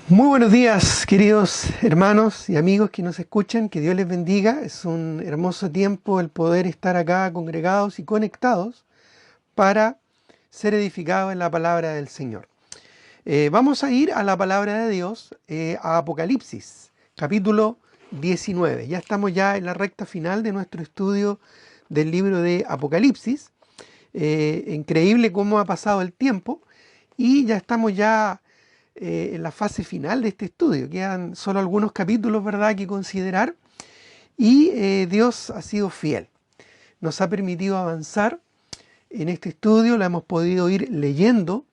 Muy buenos días, queridos hermanos y amigos que nos escuchan, que Dios les bendiga. Es un hermoso tiempo el poder estar acá congregados y conectados para ser edificados en la palabra del Señor. Vamos a ir a la palabra de Dios, a Apocalipsis, capítulo 19. Ya estamos ya en la recta final de nuestro estudio del libro de Apocalipsis. Increíble cómo ha pasado el tiempo y ya estamos en la fase final de este estudio. Quedan solo algunos capítulos, ¿verdad?, que considerar. Y Dios ha sido fiel. Nos ha permitido avanzar en este estudio. Lo hemos podido ir leyendo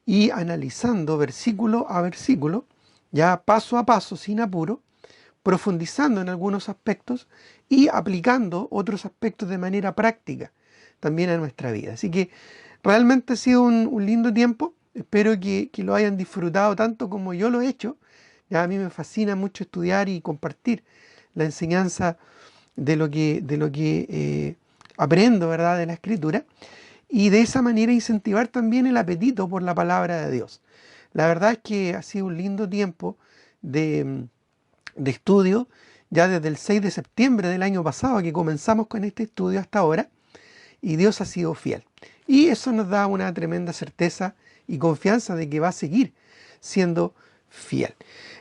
y analizando versículo a versículo, ya paso a paso, sin apuro, profundizando en algunos aspectos y aplicando otros aspectos de manera práctica también a nuestra vida. Así que realmente ha sido un lindo tiempo. Espero que lo hayan disfrutado tanto como yo lo he hecho. Ya a mí me fascina mucho estudiar y compartir la enseñanza de lo que aprendo, ¿verdad?, de la Escritura. Y de esa manera incentivar también el apetito por la palabra de Dios. La verdad es que ha sido un lindo tiempo de estudio, ya desde el 6 de septiembre del año pasado que comenzamos con este estudio hasta ahora, y Dios ha sido fiel. Y eso nos da una tremenda certeza y confianza de que va a seguir siendo fiel.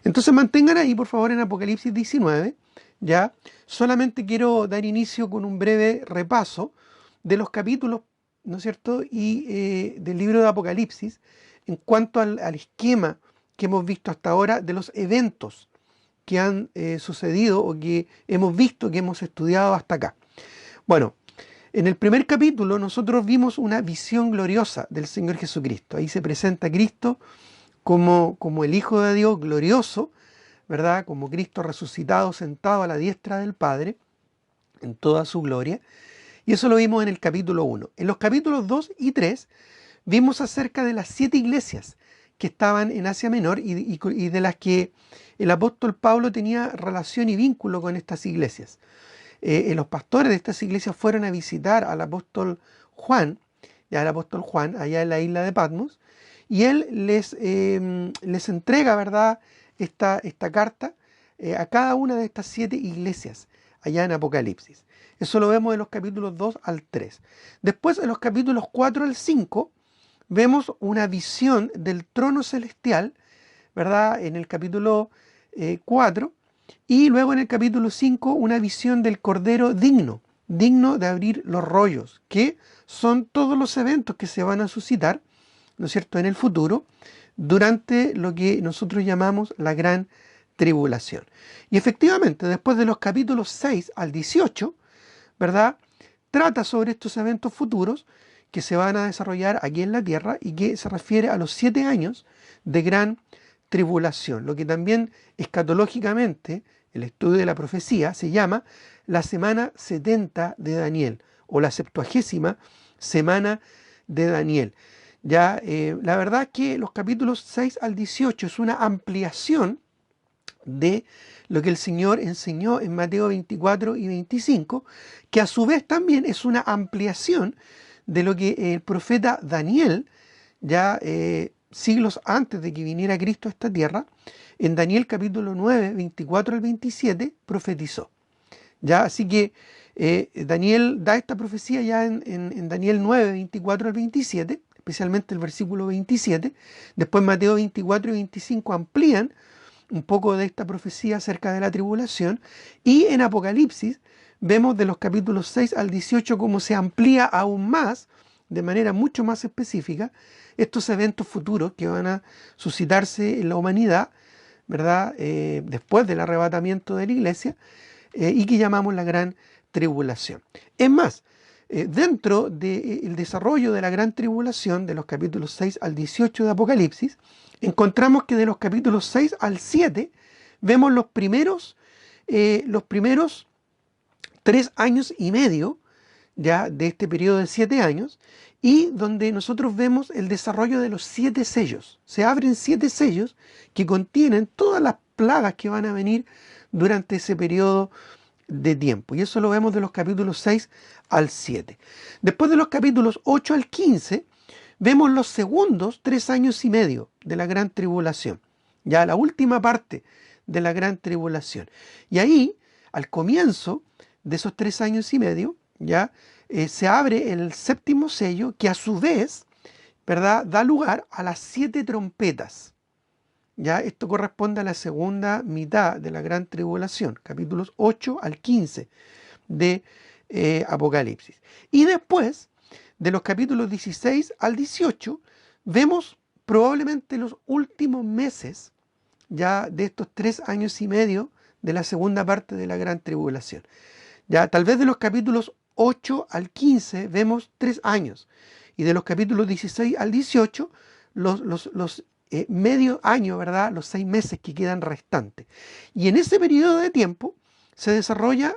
Entonces mantengan ahí, por favor, en Apocalipsis 19. Ya solamente quiero dar inicio con un breve repaso de los capítulos, ¿no es cierto?, y del libro de Apocalipsis en cuanto al esquema que hemos visto hasta ahora de los eventos que han sucedido o que hemos visto, que hemos estudiado hasta acá. Bueno, en el primer capítulo nosotros vimos una visión gloriosa del Señor Jesucristo. Ahí se presenta Cristo como el Hijo de Dios glorioso, ¿verdad?, como Cristo resucitado, sentado a la diestra del Padre en toda su gloria. Y eso lo vimos en el capítulo 1. En los capítulos 2 y 3 vimos acerca de las 7 iglesias que estaban en Asia Menor y de las que el apóstol Pablo tenía relación y vínculo con estas iglesias. Los pastores de estas iglesias fueron a visitar al apóstol Juan, allá en la isla de Patmos, y él les entrega, ¿verdad?, esta carta a cada una de estas 7 iglesias allá en Apocalipsis. Eso lo vemos en los capítulos 2 al 3. Después, en los capítulos 4 al 5, vemos una visión del trono celestial, ¿verdad?, en el capítulo 4, y luego en el capítulo 5 una visión del Cordero digno de abrir los rollos, que son todos los eventos que se van a suscitar, ¿no es cierto?, en el futuro, durante lo que nosotros llamamos la gran tribulación. Y efectivamente, después de los capítulos 6 al 18, ¿verdad?, trata sobre estos eventos futuros que se van a desarrollar aquí en la tierra y que se refiere a los 7 años de gran tribulación, lo que también escatológicamente, el estudio de la profecía, se llama la semana 70 de Daniel o la 70ª semana de Daniel. Ya, la verdad es que los capítulos 6 al 18 es una ampliación de lo que el Señor enseñó en Mateo 24 y 25, que a su vez también es una ampliación de lo que el profeta Daniel, ya siglos antes de que viniera Cristo a esta tierra, en Daniel capítulo 9, 24 al 27, profetizó. Ya, así que Daniel da esta profecía ya en Daniel 9, 24 al 27, especialmente el versículo 27. Después Mateo 24 y 25 amplían un poco de esta profecía acerca de la tribulación, y en Apocalipsis vemos de los capítulos 6 al 18 cómo se amplía aún más, de manera mucho más específica, estos eventos futuros que van a suscitarse en la humanidad, ¿verdad?, después del arrebatamiento de la iglesia, y que llamamos la gran tribulación. Es más, dentro del desarrollo de la gran tribulación, de los capítulos 6 al 18 de Apocalipsis, encontramos que de los capítulos 6 al 7 vemos los primeros 3 años y medio ya de este periodo de 7 años, y donde nosotros vemos el desarrollo de los 7 sellos. Se abren 7 sellos que contienen todas las plagas que van a venir durante ese periodo de tiempo, y eso lo vemos de los capítulos 6 al 7. Después de los capítulos 8 al 15 vemos los segundos 3 años y medio de la gran tribulación. ya la última parte de la gran tribulación. Y ahí, al comienzo de esos 3 años y medio, ya se abre el séptimo sello, que a su vez, ¿verdad?, da lugar a las 7 trompetas. Ya esto corresponde a la segunda mitad de la gran tribulación, capítulos 8 al 15 de Apocalipsis. Y después, de los capítulos 16 al 18, vemos probablemente los últimos meses ya de estos 3 años y medio de la segunda parte de la gran tribulación. Ya tal vez de los capítulos 8 al 15 vemos 3 años, y de los capítulos 16 al 18 los medio año, ¿verdad?, los 6 meses que quedan restantes. Y en ese periodo de tiempo se desarrolla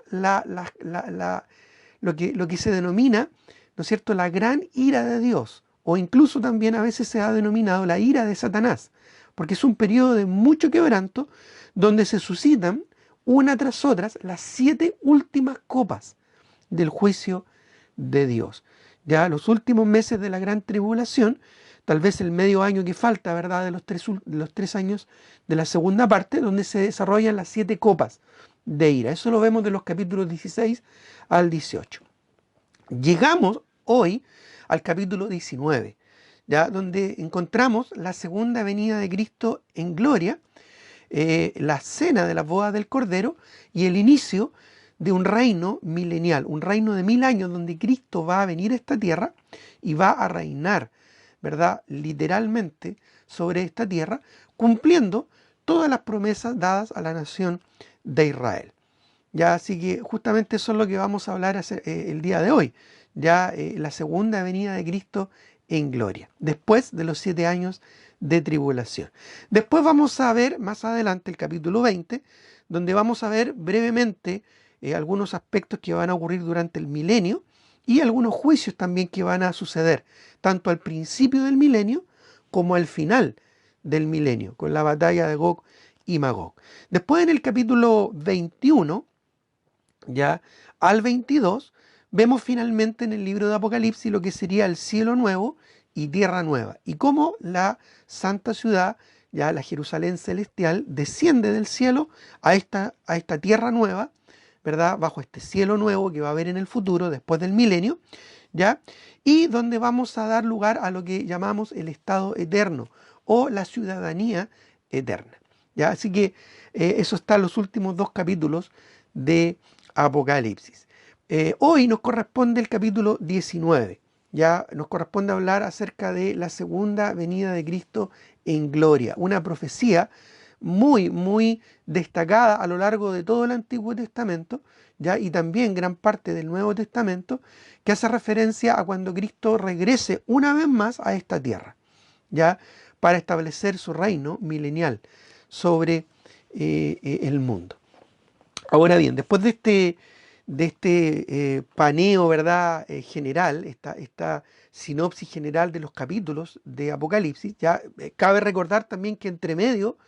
lo que se denomina, ¿no es cierto?, la gran ira de Dios, o incluso también a veces se ha denominado la ira de Satanás, porque es un periodo de mucho quebranto donde se suscitan una tras otras las 7 últimas copas del juicio de Dios. Ya los últimos meses de la gran tribulación, tal vez el medio año que falta, ¿verdad?, de los tres años de la segunda parte, donde se desarrollan las 7 copas de ira. Eso lo vemos de los capítulos 16 al 18. Llegamos hoy al capítulo 19, ¿ya?, donde encontramos la segunda venida de Cristo en gloria, la cena de las bodas del Cordero y el inicio de un reino milenial, un reino de 1000 años, donde Cristo va a venir a esta tierra y va a reinar, ¿verdad?, literalmente sobre esta tierra, cumpliendo todas las promesas dadas a la nación de Israel. Ya, así que justamente eso es lo que vamos a hablar el día de hoy, ya la segunda venida de Cristo en gloria, después de los 7 años de tribulación. Después vamos a ver más adelante el capítulo 20, donde vamos a ver brevemente algunos aspectos que van a ocurrir durante el milenio y algunos juicios también que van a suceder, tanto al principio del milenio como al final del milenio, con la batalla de Gog y Magog. Después en el capítulo 21, ya al 22, vemos finalmente en el libro de Apocalipsis lo que sería el cielo nuevo y tierra nueva, y cómo la santa ciudad, ya la Jerusalén celestial, desciende del cielo a esta tierra nueva, ¿verdad?, bajo este cielo nuevo que va a haber en el futuro, después del milenio, ¿ya?, y donde vamos a dar lugar a lo que llamamos el estado eterno o la ciudadanía eterna, ¿ya? Así que eso está en los últimos 2 capítulos de Apocalipsis. Hoy nos corresponde el capítulo 19. Ya nos corresponde hablar acerca de la segunda venida de Cristo en gloria, una profecía muy, muy destacada a lo largo de todo el Antiguo Testamento, ya, y también gran parte del Nuevo Testamento, que hace referencia a cuando Cristo regrese una vez más a esta tierra, ya, para establecer su reino milenial sobre el mundo. Ahora bien, después de este paneo, ¿verdad?, general, esta sinopsis general de los capítulos de Apocalipsis, ya cabe recordar también que entre medio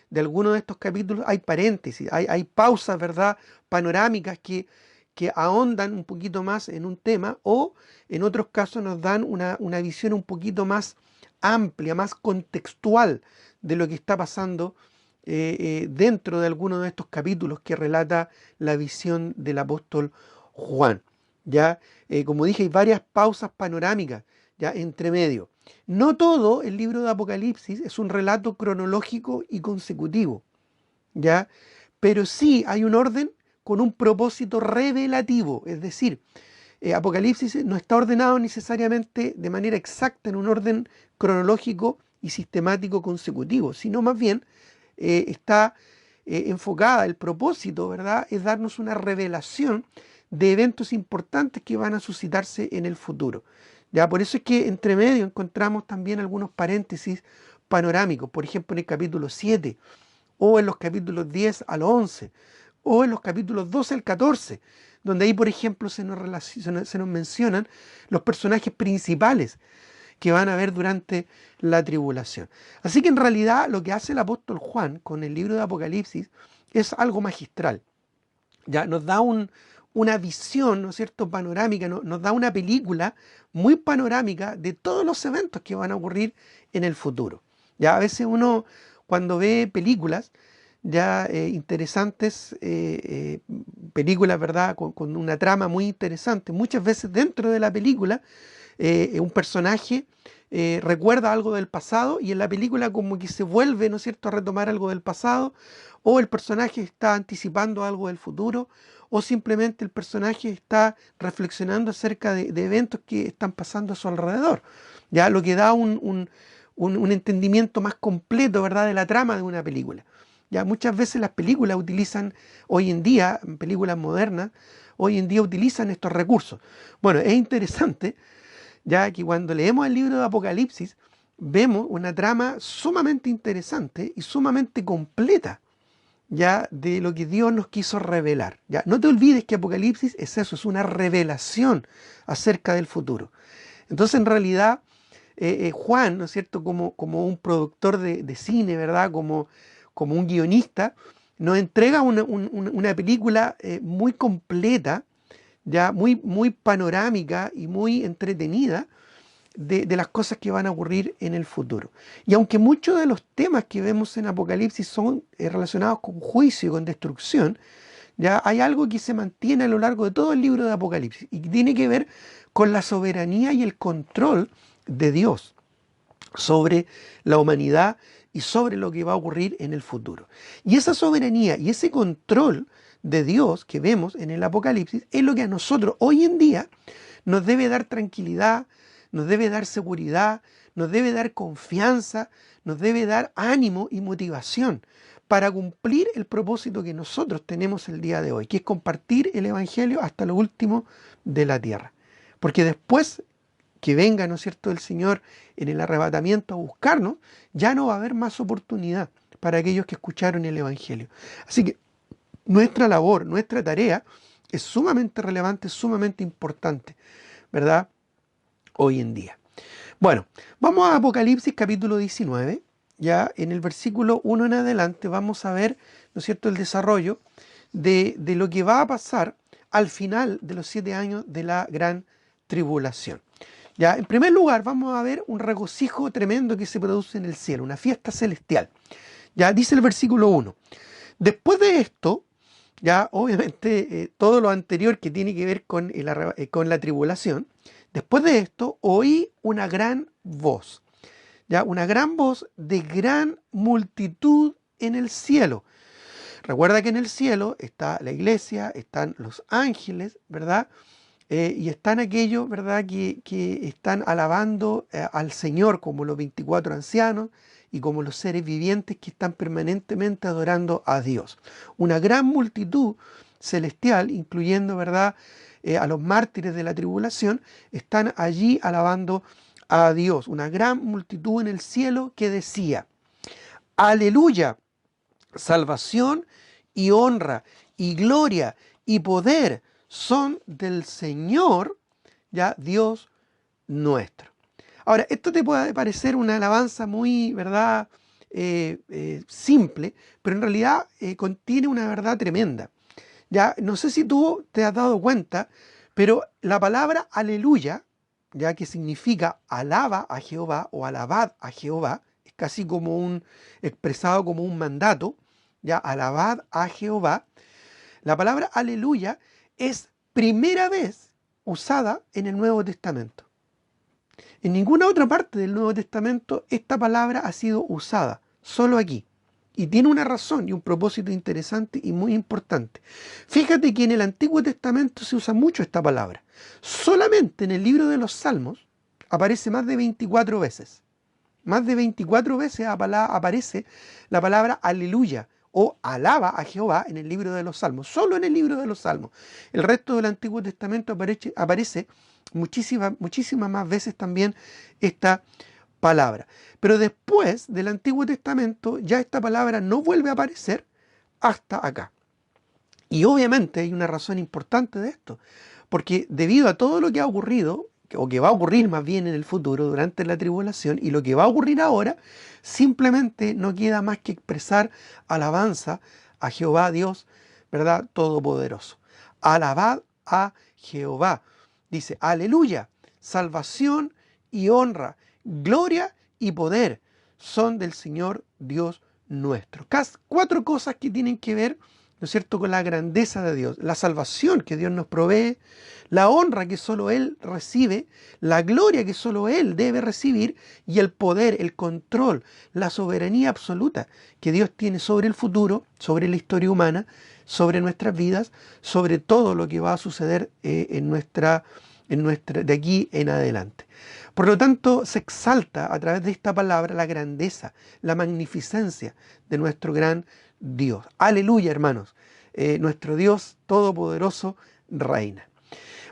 de algunos de estos capítulos hay paréntesis, hay pausas, ¿verdad?, panorámicas que ahondan un poquito más en un tema, o en otros casos nos dan una visión un poquito más amplia, más contextual de lo que está pasando dentro de alguno de estos capítulos que relata la visión del apóstol Juan. Ya, como dije, hay varias pausas panorámicas ya entre medio. No todo el libro de Apocalipsis es un relato cronológico y consecutivo, ya, pero sí hay un orden con un propósito revelativo, es decir, Apocalipsis no está ordenado necesariamente de manera exacta en un orden cronológico y sistemático consecutivo, sino más bien está enfocada, el propósito, ¿verdad?, es darnos una revelación de eventos importantes que van a suscitarse en el futuro. Ya, por eso es que entre medio encontramos también algunos paréntesis panorámicos, por ejemplo en el capítulo 7, o en los capítulos 10 al 11, o en los capítulos 12 al 14, donde ahí, por ejemplo, se nos mencionan los personajes principales que van a ver durante la tribulación. Así que en realidad lo que hace el apóstol Juan con el libro de Apocalipsis es algo magistral. Ya nos da una visión, ¿no es cierto?, panorámica, nos da una película muy panorámica de todos los eventos que van a ocurrir en el futuro. Ya a veces uno, cuando ve películas ya interesantes, películas, ¿verdad?, con una trama muy interesante. Muchas veces dentro de la película un personaje recuerda algo del pasado y en la película como que se vuelve, ¿no es cierto?, a retomar algo del pasado, o el personaje está anticipando algo del futuro, o simplemente el personaje está reflexionando acerca de eventos que están pasando a su alrededor. Ya lo que da un entendimiento más completo, ¿verdad?, de la trama de una película. Ya muchas veces las películas utilizan, hoy en día, películas modernas, hoy en día utilizan estos recursos. Bueno, es interesante ya que cuando leemos el libro de Apocalipsis vemos una trama sumamente interesante y sumamente completa ya de lo que Dios nos quiso revelar. Ya no te olvides que Apocalipsis es eso, es una revelación acerca del futuro. Entonces, en realidad, Juan, ¿no es cierto?, como un productor de cine, ¿verdad?, como un guionista, nos entrega una película muy completa, ya muy panorámica y muy entretenida de las cosas que van a ocurrir en el futuro. Y aunque muchos de los temas que vemos en Apocalipsis son relacionados con juicio y con destrucción, ya hay algo que se mantiene a lo largo de todo el libro de Apocalipsis y que tiene que ver con la soberanía y el control de Dios sobre la humanidad y sobre lo que va a ocurrir en el futuro. Y esa soberanía y ese control de Dios que vemos en el Apocalipsis es lo que a nosotros hoy en día nos debe dar tranquilidad, nos debe dar seguridad, nos debe dar confianza, nos debe dar ánimo y motivación para cumplir el propósito que nosotros tenemos el día de hoy, que es compartir el Evangelio hasta lo último de la tierra. Porque después que venga, ¿no es cierto?, el Señor en el arrebatamiento a buscarnos, ya no va a haber más oportunidad para aquellos que escucharon el Evangelio. Así que nuestra labor, nuestra tarea es sumamente relevante, sumamente importante, ¿verdad?, hoy en día. Bueno, vamos a Apocalipsis capítulo 19, ya en el versículo 1 en adelante vamos a ver, ¿no es cierto?, el desarrollo de lo que va a pasar al final de los 7 años de la gran tribulación. Ya, en primer lugar, vamos a ver un regocijo tremendo que se produce en el cielo, una fiesta celestial. Ya dice el versículo 1. Después de esto, ya obviamente todo lo anterior que tiene que ver con la tribulación, después de esto oí una gran voz, ya una gran voz de gran multitud en el cielo. Recuerda que en el cielo está la iglesia, están los ángeles, ¿verdad? Y están aquellos, ¿verdad?, que están alabando al Señor como los 24 ancianos y como los seres vivientes que están permanentemente adorando a Dios. Una gran multitud celestial, incluyendo, ¿verdad?, a los mártires de la tribulación, están allí alabando a Dios. Una gran multitud en el cielo que decía: aleluya, salvación y honra y gloria y poder son del Señor, ya Dios nuestro. Ahora, esto te puede parecer una alabanza muy, ¿verdad?, simple, pero en realidad contiene una verdad tremenda. Ya, no sé si tú te has dado cuenta, pero la palabra aleluya, ya que significa alaba a Jehová o alabad a Jehová, es casi como expresado como un mandato, ya, alabad a Jehová. La palabra aleluya es primera vez usada en el Nuevo Testamento. En ninguna otra parte del Nuevo Testamento esta palabra ha sido usada, solo aquí. Y tiene una razón y un propósito interesante y muy importante. Fíjate que en el Antiguo Testamento se usa mucho esta palabra. Solamente en el libro de los Salmos aparece más de 24 veces. Más de 24 veces aparece la palabra aleluya o alaba a Jehová en el libro de los Salmos. Solo en el libro de los Salmos. El resto del Antiguo Testamento aparece muchísimas más veces también esta palabra. Pero después del Antiguo Testamento ya esta palabra no vuelve a aparecer hasta acá. Y obviamente hay una razón importante de esto, porque debido a todo lo que ha ocurrido, o que va a ocurrir más bien en el futuro durante la tribulación, y lo que va a ocurrir ahora, simplemente no queda más que expresar alabanza a Jehová Dios, ¿verdad?, Todopoderoso. Alabad a Jehová. Dice, aleluya, salvación y honra, gloria y poder son del Señor Dios nuestro. Cuatro cosas que tienen que ver, ¿no es cierto?, con la grandeza de Dios. La salvación que Dios nos provee, la honra que solo Él recibe, la gloria que solo Él debe recibir y el poder, el control, la soberanía absoluta que Dios tiene sobre el futuro, sobre la historia humana, sobre nuestras vidas, sobre todo lo que va a suceder de aquí en adelante. Por lo tanto, se exalta a través de esta palabra la grandeza, la magnificencia de nuestro gran Dios. Aleluya, hermanos. Nuestro Dios Todopoderoso reina.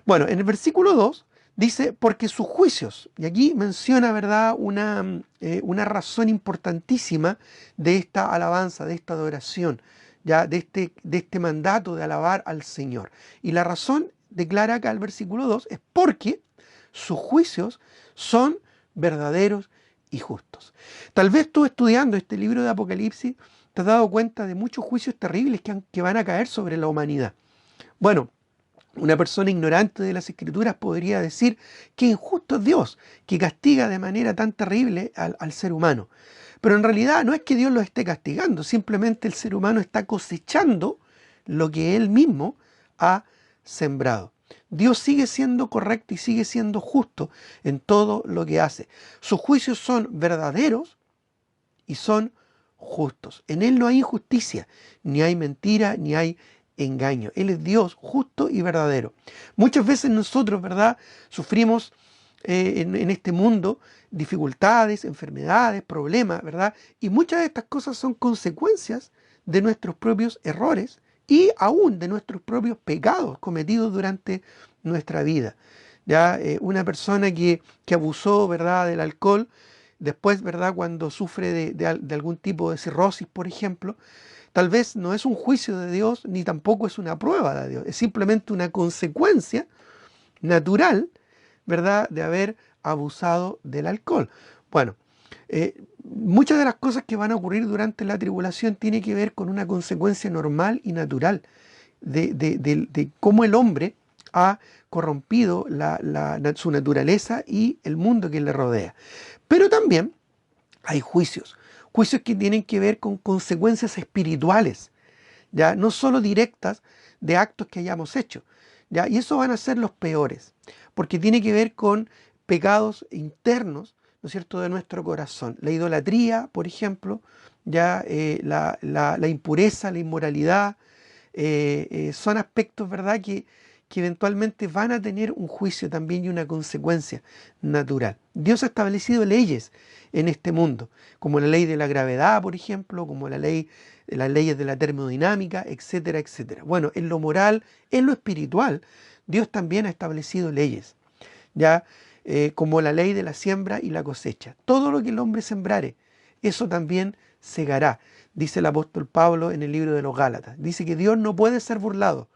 Bueno, en el versículo 2 dice, porque sus juicios, y aquí menciona, ¿verdad?, una razón importantísima de esta alabanza, de esta adoración, ya de este mandato de alabar al Señor. Y la razón, declara acá el versículo 2, es porque sus juicios son verdaderos y justos. Tal vez tú, estudiando este libro de Apocalipsis, te has dado cuenta de muchos juicios terribles que van a caer sobre la humanidad. Bueno, una persona ignorante de las Escrituras podría decir que injusto es Dios, que castiga de manera tan terrible al ser humano. Pero en realidad no es que Dios lo esté castigando, simplemente el ser humano está cosechando lo que él mismo ha sembrado. Dios sigue siendo correcto y sigue siendo justo en todo lo que hace. Sus juicios son verdaderos y son justos. En Él no hay injusticia, ni hay mentira, ni hay engaño. Él es Dios justo y verdadero. Muchas veces nosotros, ¿verdad?, sufrimos en este mundo dificultades, enfermedades, problemas, ¿verdad? Y muchas de estas cosas son consecuencias de nuestros propios errores y aún de nuestros propios pecados cometidos durante nuestra vida. Ya una persona que abusó, ¿verdad?, del alcohol, después, ¿verdad?, cuando sufre de algún tipo de cirrosis, por ejemplo, tal vez no es un juicio de Dios, ni tampoco es una prueba de Dios, es simplemente una consecuencia natural, ¿verdad?, de haber abusado del alcohol. Bueno, muchas de las cosas que van a ocurrir durante la tribulación tienen que ver con una consecuencia normal y natural de cómo el hombre ha corrompido su naturaleza y el mundo que le rodea. Pero también hay juicios que tienen que ver con consecuencias espirituales, ya no solo directas de actos que hayamos hecho, ya, y eso van a ser los peores, porque tiene que ver con pecados internos, ¿no es cierto?, de nuestro corazón. La idolatría, por ejemplo, ya la impureza, la inmoralidad, son aspectos, ¿verdad?, que eventualmente van a tener un juicio también y una consecuencia natural. Dios ha establecido leyes en este mundo, como la ley de la gravedad, por ejemplo, como las leyes de la termodinámica, etcétera, etcétera. Bueno, en lo moral, en lo espiritual, Dios también ha establecido leyes, ya como la ley de la siembra y la cosecha. Todo lo que el hombre sembrare, eso también segará, dice el apóstol Pablo en el libro de los Gálatas. Dice que Dios no puede ser burlado,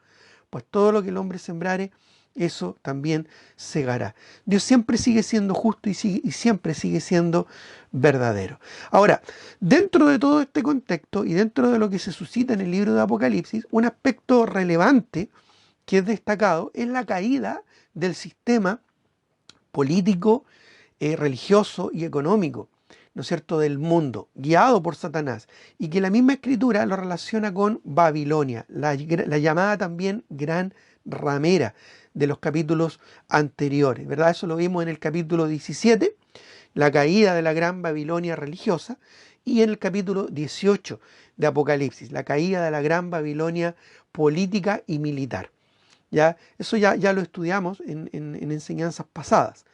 pues todo lo que el hombre sembrare, eso también segará. Dios siempre sigue siendo justo y siempre sigue siendo verdadero. Ahora, dentro de todo este contexto y dentro de lo que se suscita en el libro de Apocalipsis, un aspecto relevante que es destacado es la caída del sistema político, religioso y económico, ¿no es cierto?, del mundo, guiado por Satanás, y que la misma escritura lo relaciona con Babilonia, la llamada también gran ramera de los capítulos anteriores, ¿verdad? Eso lo vimos en el capítulo 17, la caída de la gran Babilonia religiosa, y en el capítulo 18 de Apocalipsis, la caída de la gran Babilonia política y militar. ¿Ya? Eso ya lo estudiamos en enseñanzas pasadas.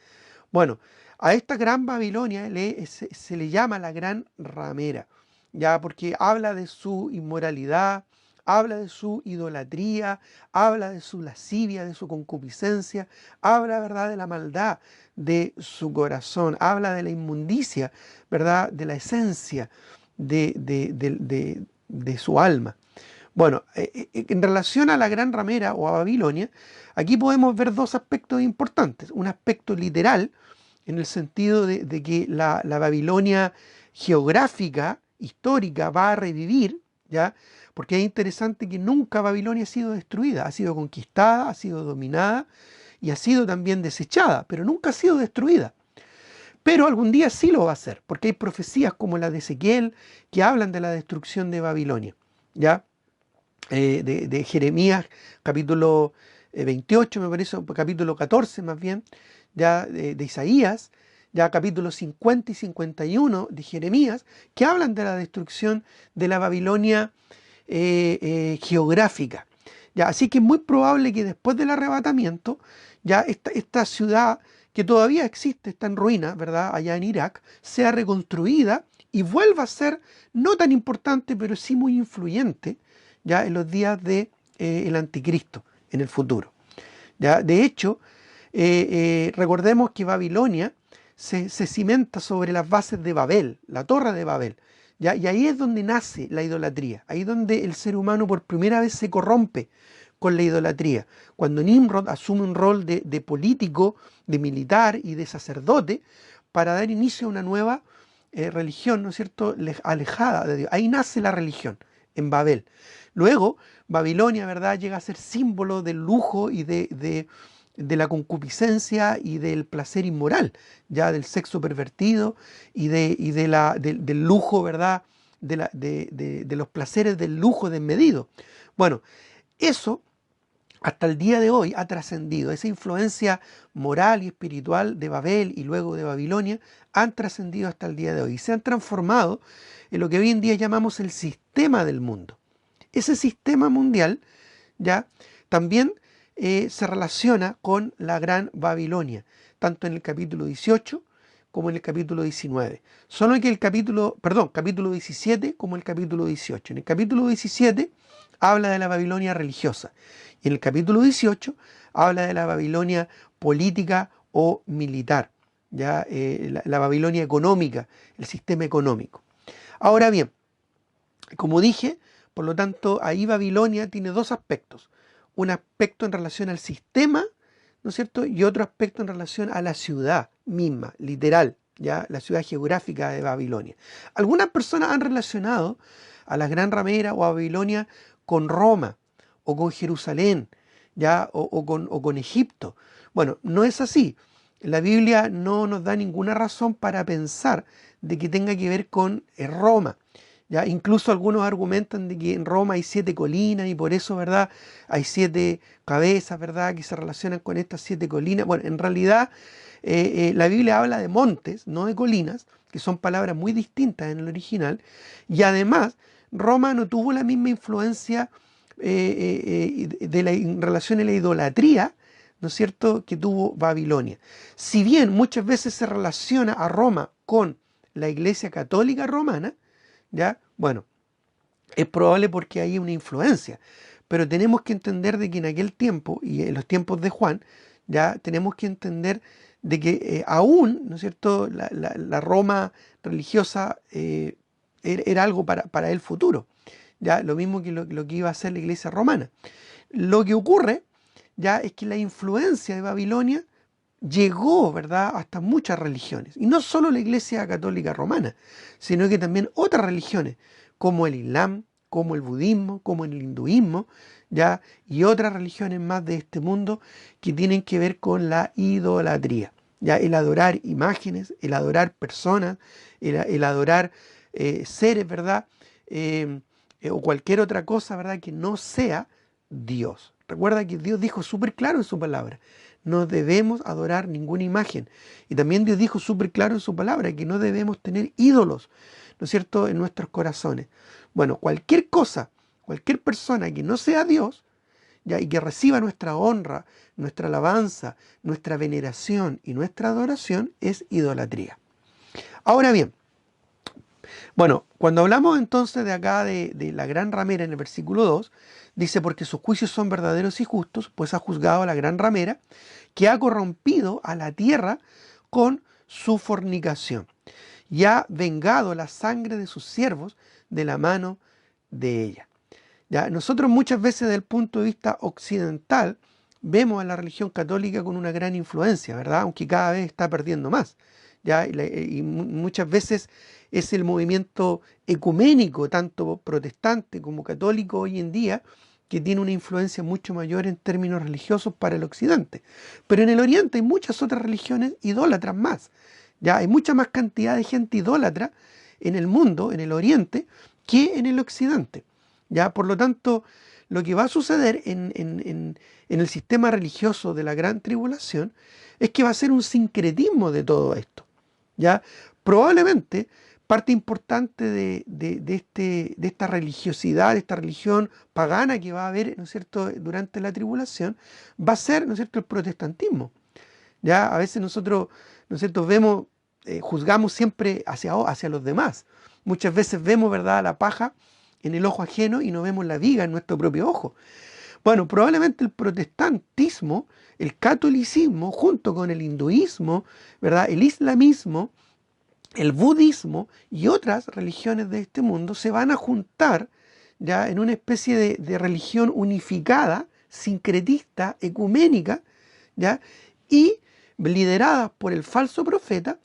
Bueno, a esta gran Babilonia se le llama la gran ramera, ya, porque habla de su inmoralidad, habla de su idolatría, habla de su lascivia, de su concupiscencia, habla, ¿verdad?, de la maldad de su corazón, habla de la inmundicia, ¿verdad?, de la esencia de su alma. Bueno, en relación a la gran ramera o a Babilonia, aquí podemos ver dos aspectos importantes. Un aspecto literal, en el sentido de que la Babilonia geográfica, histórica, va a revivir, ¿ya? Porque es interesante que nunca Babilonia ha sido destruida, ha sido conquistada, ha sido dominada y ha sido también desechada, pero nunca ha sido destruida. Pero algún día sí lo va a hacer, porque hay profecías como la de Ezequiel que hablan de la destrucción de Babilonia, ¿ya? De Jeremías, capítulo 28, me parece, capítulo 14 más bien, ya de Isaías, ya capítulos 50 y 51 de Jeremías, que hablan de la destrucción de la Babilonia geográfica. Ya, así que es muy probable que después del arrebatamiento, ya esta ciudad que todavía existe, está en ruinas, ¿verdad? Allá en Irak, sea reconstruida y vuelva a ser no tan importante, pero sí muy influyente, ya en los días de el anticristo, en el futuro. ¿Ya? De hecho, recordemos que Babilonia se cimenta sobre las bases de Babel, la torre de Babel. ¿Ya? Y ahí es donde nace la idolatría, ahí es donde el ser humano por primera vez se corrompe con la idolatría. Cuando Nimrod asume un rol de político, de militar y de sacerdote para dar inicio a una nueva religión, ¿no es cierto?, alejada de Dios. Ahí nace la religión, en Babel. Luego, Babilonia, ¿verdad?, llega a ser símbolo del lujo y de la concupiscencia y del placer inmoral, ya del sexo pervertido y del lujo, ¿verdad?, de los placeres del lujo desmedido. Bueno, eso hasta el día de hoy ha trascendido. Esa influencia moral y espiritual de Babel y luego de Babilonia han trascendido hasta el día de hoy y se han transformado en lo que hoy en día llamamos el sistema del mundo. Ese sistema mundial ya también se relaciona con la Gran Babilonia, tanto en el capítulo 18 como en el capítulo 19. Solo que capítulo 17 como el capítulo 18. En el capítulo 17 habla de la Babilonia religiosa y en el capítulo 18 habla de la Babilonia política o militar, ya la Babilonia económica, el sistema económico. Ahora bien, como dije, por lo tanto, ahí Babilonia tiene dos aspectos. Un aspecto en relación al sistema, ¿no es cierto? Y otro aspecto en relación a la ciudad misma, literal, ya la ciudad geográfica de Babilonia. Algunas personas han relacionado a la Gran Ramera o a Babilonia con Roma o con Jerusalén, ya o con Egipto. Bueno, no es así. La Biblia no nos da ninguna razón para pensar de que tenga que ver con Roma. ¿Ya? Incluso algunos argumentan de que en Roma hay 7 colinas y por eso, ¿verdad?, hay 7 cabezas, ¿verdad?, que se relacionan con estas 7 colinas. Bueno, en realidad la Biblia habla de montes, no de colinas, que son palabras muy distintas en el original. Y además, Roma no tuvo la misma influencia en relación a la idolatría, ¿no es cierto?, que tuvo Babilonia. Si bien muchas veces se relaciona a Roma con la Iglesia Católica Romana, ¿ya? Bueno, es probable porque hay una influencia, pero tenemos que entender de que en aquel tiempo y en los tiempos de Juan, ya tenemos que entender de que aún, ¿no es cierto?, la Roma religiosa era algo para el futuro, ya lo mismo que lo que iba a hacer la iglesia romana. Lo que ocurre ya es que la influencia de Babilonia llegó, ¿verdad?, hasta muchas religiones. Y no solo la Iglesia Católica Romana, sino que también otras religiones, como el Islam, como el budismo, como el hinduismo, ¿ya? Y otras religiones más de este mundo que tienen que ver con la idolatría, ¿ya? El adorar imágenes, el adorar personas, el adorar seres, ¿verdad? O cualquier otra cosa, ¿verdad?, que no sea Dios. Recuerda que Dios dijo súper claro en su palabra: no debemos adorar ninguna imagen. Y también Dios dijo súper claro en su palabra que no debemos tener ídolos, ¿no es cierto?, en nuestros corazones. Bueno, cualquier cosa, cualquier persona que no sea Dios, ya, y que reciba nuestra honra, nuestra alabanza, nuestra veneración y nuestra adoración, es idolatría. Ahora bien, bueno, cuando hablamos entonces de acá de la gran ramera en el versículo 2, dice: porque sus juicios son verdaderos y justos, pues ha juzgado a la gran ramera, que ha corrompido a la tierra con su fornicación, y ha vengado la sangre de sus siervos de la mano de ella. ¿Ya? Nosotros muchas veces desde el punto de vista occidental vemos a la religión católica con una gran influencia, ¿verdad?, aunque cada vez está perdiendo más. ¿Ya? Y muchas veces es el movimiento ecuménico, tanto protestante como católico hoy en día, que tiene una influencia mucho mayor en términos religiosos para el occidente. Pero en el oriente hay muchas otras religiones idólatras más, Ya hay mucha más cantidad de gente idólatra en el mundo, en el Oriente, que en el Occidente. Ya, por lo tanto, lo que va a suceder en el sistema religioso de la Gran Tribulación es que va a ser un sincretismo de todo esto. ¿Ya? Probablemente parte importante de esta religiosidad, de esta religión pagana que va a haber, ¿no es cierto?, durante la tribulación, va a ser, ¿no es cierto?, el protestantismo. Ya a veces nosotros, ¿no es cierto?, vemos, juzgamos siempre hacia los demás. Muchas veces vemos, ¿verdad?, la paja en el ojo ajeno y no vemos la viga en nuestro propio ojo. Bueno, probablemente el protestantismo, el catolicismo, junto con el hinduismo, ¿verdad?, el islamismo, el budismo y otras religiones de este mundo se van a juntar ya en una especie de religión unificada, sincretista, ecuménica, ¿ya? Y lideradas por el falso profeta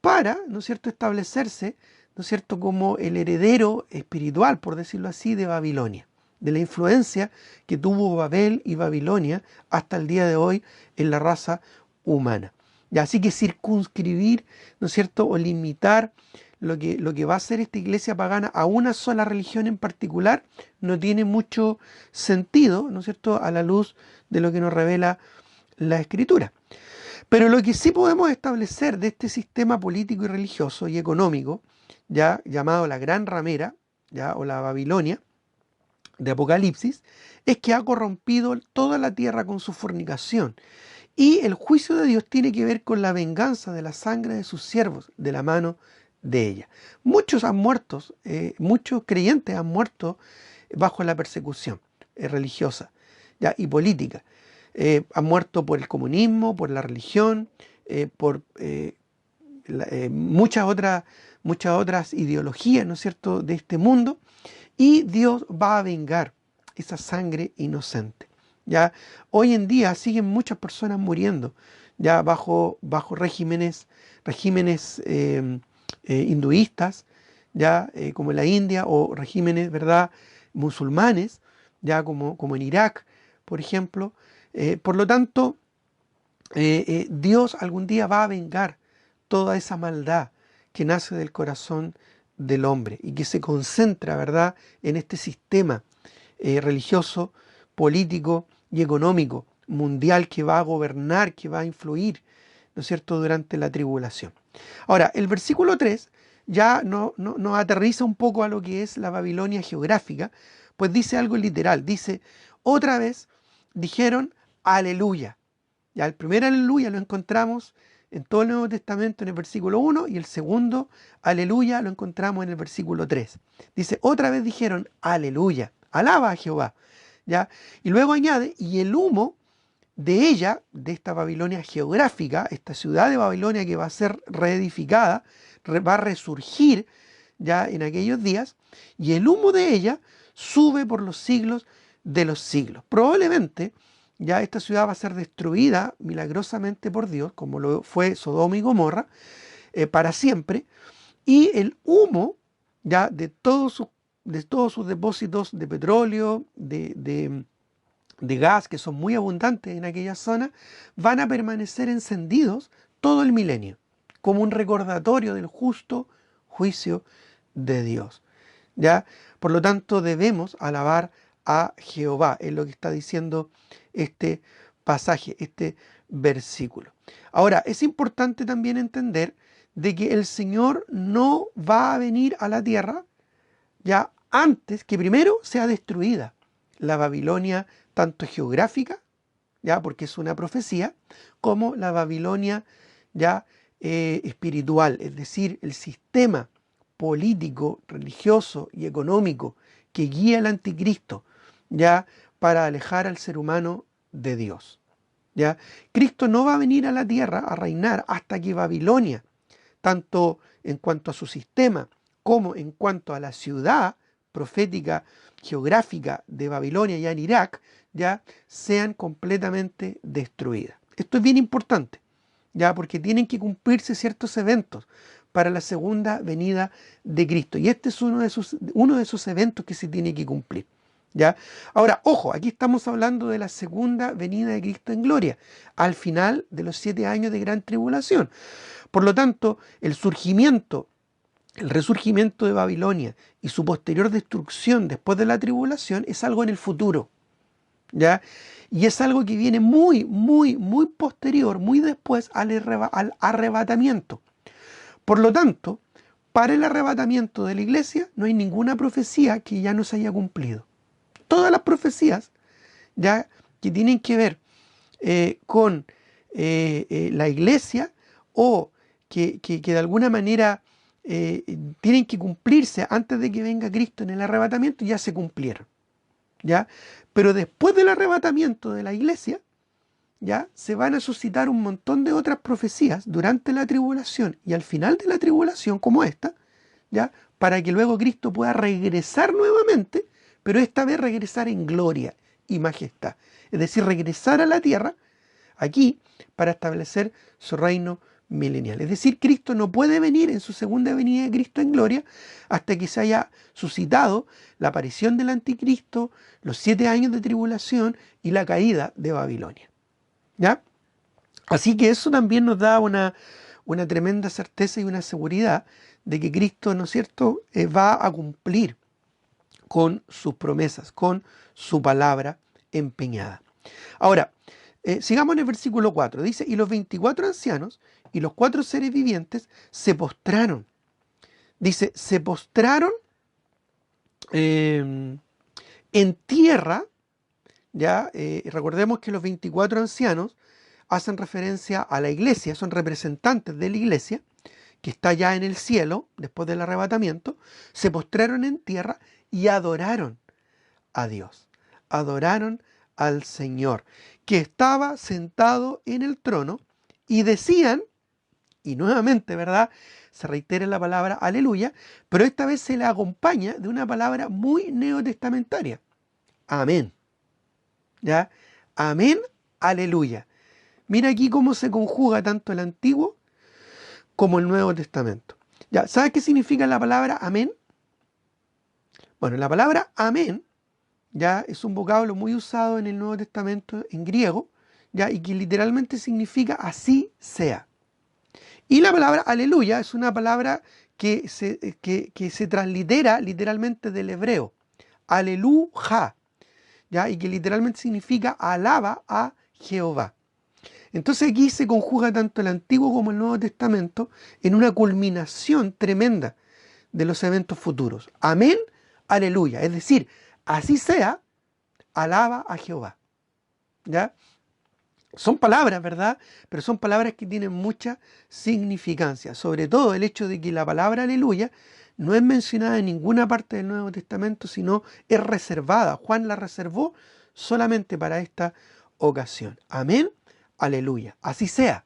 para, ¿no es cierto?, establecerse, ¿no es cierto?, como el heredero espiritual, por decirlo así, de Babilonia, de la influencia que tuvo Babel y Babilonia hasta el día de hoy en la raza humana. Ya, así que circunscribir, ¿no es cierto?, o limitar lo que va a ser esta iglesia pagana a una sola religión en particular no tiene mucho sentido, ¿no es cierto?, a la luz de lo que nos revela la Escritura. Pero lo que sí podemos establecer de este sistema político y religioso y económico, ya llamado la Gran Ramera, ya, o la Babilonia de Apocalipsis, es que ha corrompido toda la tierra con su fornicación. Y el juicio de Dios tiene que ver con la venganza de la sangre de sus siervos, de la mano de ella. Muchos han muerto, muchos creyentes han muerto bajo la persecución religiosa, ¿ya?, y política. Han muerto por el comunismo, por la religión, por muchas otras ideologías, ¿no es cierto?, de este mundo, y Dios va a vengar esa sangre inocente. Ya hoy en día siguen muchas personas muriendo ya bajo regímenes hinduistas, ya como en la India, o regímenes, ¿verdad?, musulmanes, ya como en Irak, por ejemplo. Por lo tanto, Dios algún día va a vengar toda esa maldad que nace del corazón del hombre y que se concentra, ¿verdad?, en este sistema religioso, político y económico mundial que va a gobernar, que va a influir, ¿no es cierto?, durante la tribulación. Ahora, el versículo 3 ya nos aterriza un poco a lo que es la Babilonia geográfica, pues dice algo literal, dice, otra vez dijeron aleluya. Ya el primer aleluya lo encontramos en todo el Nuevo Testamento en el versículo 1 y el segundo aleluya lo encontramos en el versículo 3. Dice, otra vez dijeron aleluya, alaba a Jehová. ¿Ya? Y luego añade, y el humo de ella, de esta Babilonia geográfica, esta ciudad de Babilonia que va a ser reedificada, va a resurgir ya en aquellos días, y el humo de ella sube por los siglos de los siglos. Probablemente ya esta ciudad va a ser destruida milagrosamente por Dios, como lo fue Sodoma y Gomorra, para siempre, y el humo ya de todos sus depósitos de petróleo, de gas, que son muy abundantes en aquella zona, van a permanecer encendidos todo el milenio, como un recordatorio del justo juicio de Dios. ¿Ya? Por lo tanto, debemos alabar a Jehová, es lo que está diciendo este pasaje, este versículo. Ahora, es importante también entender de que el Señor no va a venir a la tierra ya antes que primero sea destruida la Babilonia, tanto geográfica, ya porque es una profecía, como la Babilonia ya espiritual, es decir, el sistema político, religioso y económico que guía al anticristo, ya para alejar al ser humano de Dios. ¿Ya? Cristo no va a venir a la tierra a reinar hasta que Babilonia, tanto en cuanto a su sistema como en cuanto a la ciudad profética geográfica de Babilonia ya en Irak, ya sean completamente destruidas. Esto es bien importante, ya porque tienen que cumplirse ciertos eventos para la segunda venida de Cristo. Y este es uno de esos eventos que se tiene que cumplir. ¿Ya? Ahora, ojo, aquí estamos hablando de la segunda venida de Cristo en gloria, al final de los 7 años de gran tribulación. Por lo tanto, el resurgimiento de Babilonia y su posterior destrucción después de la tribulación es algo en el futuro, ¿ya? Y es algo que viene muy, muy, muy posterior, muy después al arrebatamiento. Por lo tanto, para el arrebatamiento de la iglesia no hay ninguna profecía que ya no se haya cumplido. Todas las profecías ya que tienen que ver con la iglesia o que de alguna manera tienen que cumplirse antes de que venga Cristo en el arrebatamiento, ya se cumplieron, ¿ya? Pero después del arrebatamiento de la iglesia, ya se van a suscitar un montón de otras profecías durante la tribulación y al final de la tribulación, como esta, ya, para que luego Cristo pueda regresar nuevamente, pero esta vez regresar en gloria y majestad. Es decir, regresar a la tierra, aquí, para establecer su reino milenial. Es decir, Cristo no puede venir en su segunda venida de Cristo en gloria hasta que se haya suscitado la aparición del anticristo, los 7 años de tribulación y la caída de Babilonia, ¿ya? Así que eso también nos da una tremenda certeza y una seguridad de que Cristo, ¿no es cierto?, va a cumplir con sus promesas, con su palabra empeñada. Ahora, sigamos en el versículo 4. Dice, y los 24 ancianos y los 4 seres vivientes se postraron. Dice, se postraron en tierra, ¿ya? Recordemos que los 24 ancianos hacen referencia a la iglesia, son representantes de la iglesia, que está ya en el cielo, después del arrebatamiento. Se postraron en tierra y adoraron a Dios, adoraron al Señor, que estaba sentado en el trono, y decían, y nuevamente, ¿verdad?, se reitera la palabra aleluya, pero esta vez se le acompaña de una palabra muy neotestamentaria, amén, ¿ya? Amén, aleluya. Mira aquí cómo se conjuga tanto el Antiguo como el Nuevo Testamento. ¿Ya? ¿Sabes qué significa la palabra amén? Bueno, la palabra amén ya es un vocablo muy usado en el Nuevo Testamento en griego, ya, y que literalmente significa así sea. Y la palabra aleluya es una palabra que se translitera literalmente del hebreo, aleluja, ya, y que literalmente significa alaba a Jehová. Entonces aquí se conjuga tanto el Antiguo como el Nuevo Testamento en una culminación tremenda de los eventos futuros. Amén, aleluya. Es decir, así sea, alaba a Jehová. ¿Ya? Son palabras, ¿verdad? Pero son palabras que tienen mucha significancia. Sobre todo el hecho de que la palabra aleluya no es mencionada en ninguna parte del Nuevo Testamento, sino es reservada. Juan la reservó solamente para esta ocasión. Amén, aleluya. Así sea,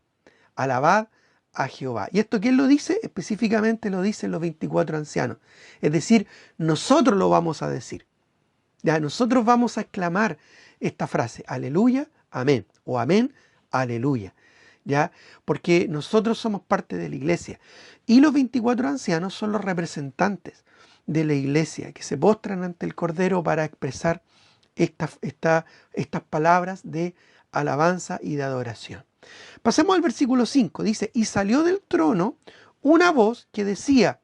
alabad a Jehová. ¿Y esto quién lo dice? Específicamente lo dicen los 24 ancianos. Es decir, nosotros lo vamos a decir. Ya, nosotros vamos a exclamar esta frase, aleluya, amén, o amén, aleluya. ¿Ya? Porque nosotros somos parte de la iglesia. Y los 24 ancianos son los representantes de la iglesia que se postran ante el Cordero para expresar estas palabras de alabanza y de adoración. Pasemos al versículo 5. Dice, y salió del trono una voz que decía,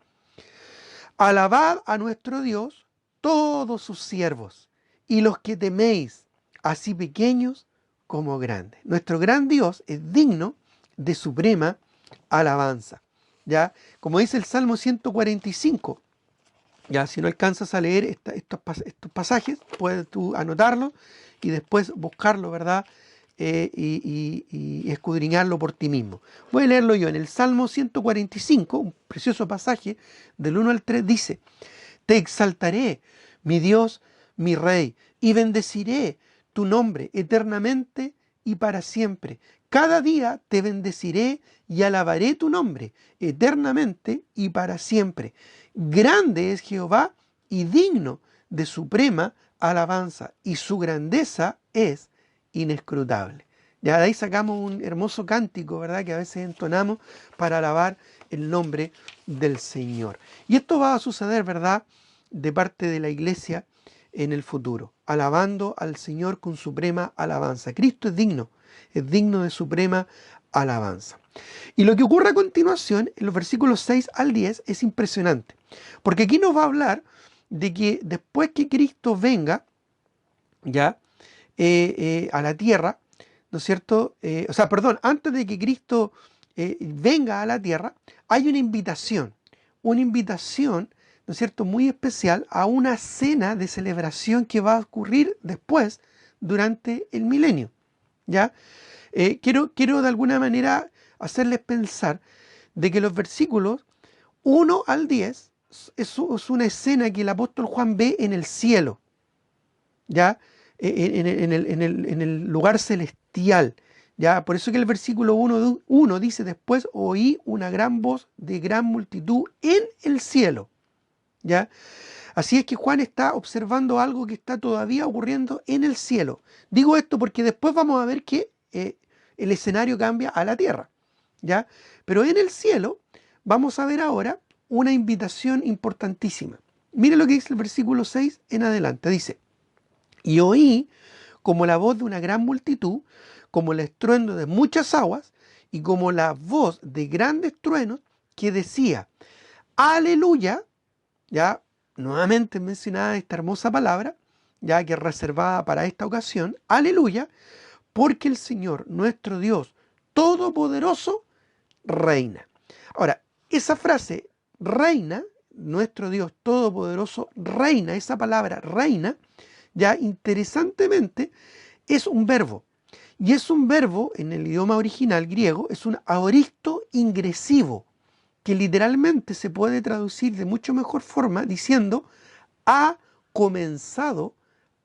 alabad a nuestro Dios todos sus siervos y los que teméis, así pequeños como grandes. Nuestro gran Dios es digno de suprema alabanza. ¿Ya? Como dice el Salmo 145, ya, si no alcanzas a leer estos pasajes, puedes tú anotarlo y después buscarlo, ¿verdad? Y escudriñarlo por ti mismo. Voy a leerlo yo. En el Salmo 145, un precioso pasaje del 1 al 3, dice, te exaltaré, mi Dios, mi Rey, y bendeciré tu nombre eternamente y para siempre. Cada día te bendeciré y alabaré tu nombre eternamente y para siempre. Grande es Jehová y digno de suprema alabanza, y su grandeza es inescrutable. Ya de ahí sacamos un hermoso cántico, ¿verdad?, que a veces entonamos para alabar el nombre del Señor. Y esto va a suceder, ¿verdad?, de parte de la iglesia en el futuro, alabando al Señor con suprema alabanza. Cristo es digno de suprema alabanza. Y lo que ocurre a continuación, en los versículos 6 al 10, es impresionante, porque aquí nos va a hablar de que después que Cristo venga, ya, a la tierra, ¿no es cierto? Antes de que Cristo venga a la tierra, hay una invitación, ¿no es cierto?, muy especial a una cena de celebración que va a ocurrir después, durante el milenio, ¿ya? Quiero de alguna manera hacerles pensar de que los versículos 1 al 10 es una escena que el apóstol Juan ve en el cielo, ¿ya? En el lugar celestial, ¿ya? Por eso que el versículo 1 dice: después oí una gran voz de gran multitud en el cielo, ¿ya? Así es que Juan está observando algo que está todavía ocurriendo en el cielo. Digo esto porque después vamos a ver que el escenario cambia a la tierra, ¿ya? Pero en el cielo vamos a ver ahora una invitación importantísima. Mire lo que dice el versículo 6 en adelante. Dice: y oí como la voz de una gran multitud, como el estruendo de muchas aguas, y como la voz de grandes truenos, que decía: aleluya. Ya nuevamente mencionada esta hermosa palabra, ya que es reservada para esta ocasión: aleluya, porque el Señor, nuestro Dios Todopoderoso, reina. Ahora, esa frase, reina, nuestro Dios Todopoderoso, reina, esa palabra reina, ya interesantemente es un verbo. Y es un verbo, en el idioma original griego, es un aoristo ingresivo, que literalmente se puede traducir de mucho mejor forma diciendo: ha comenzado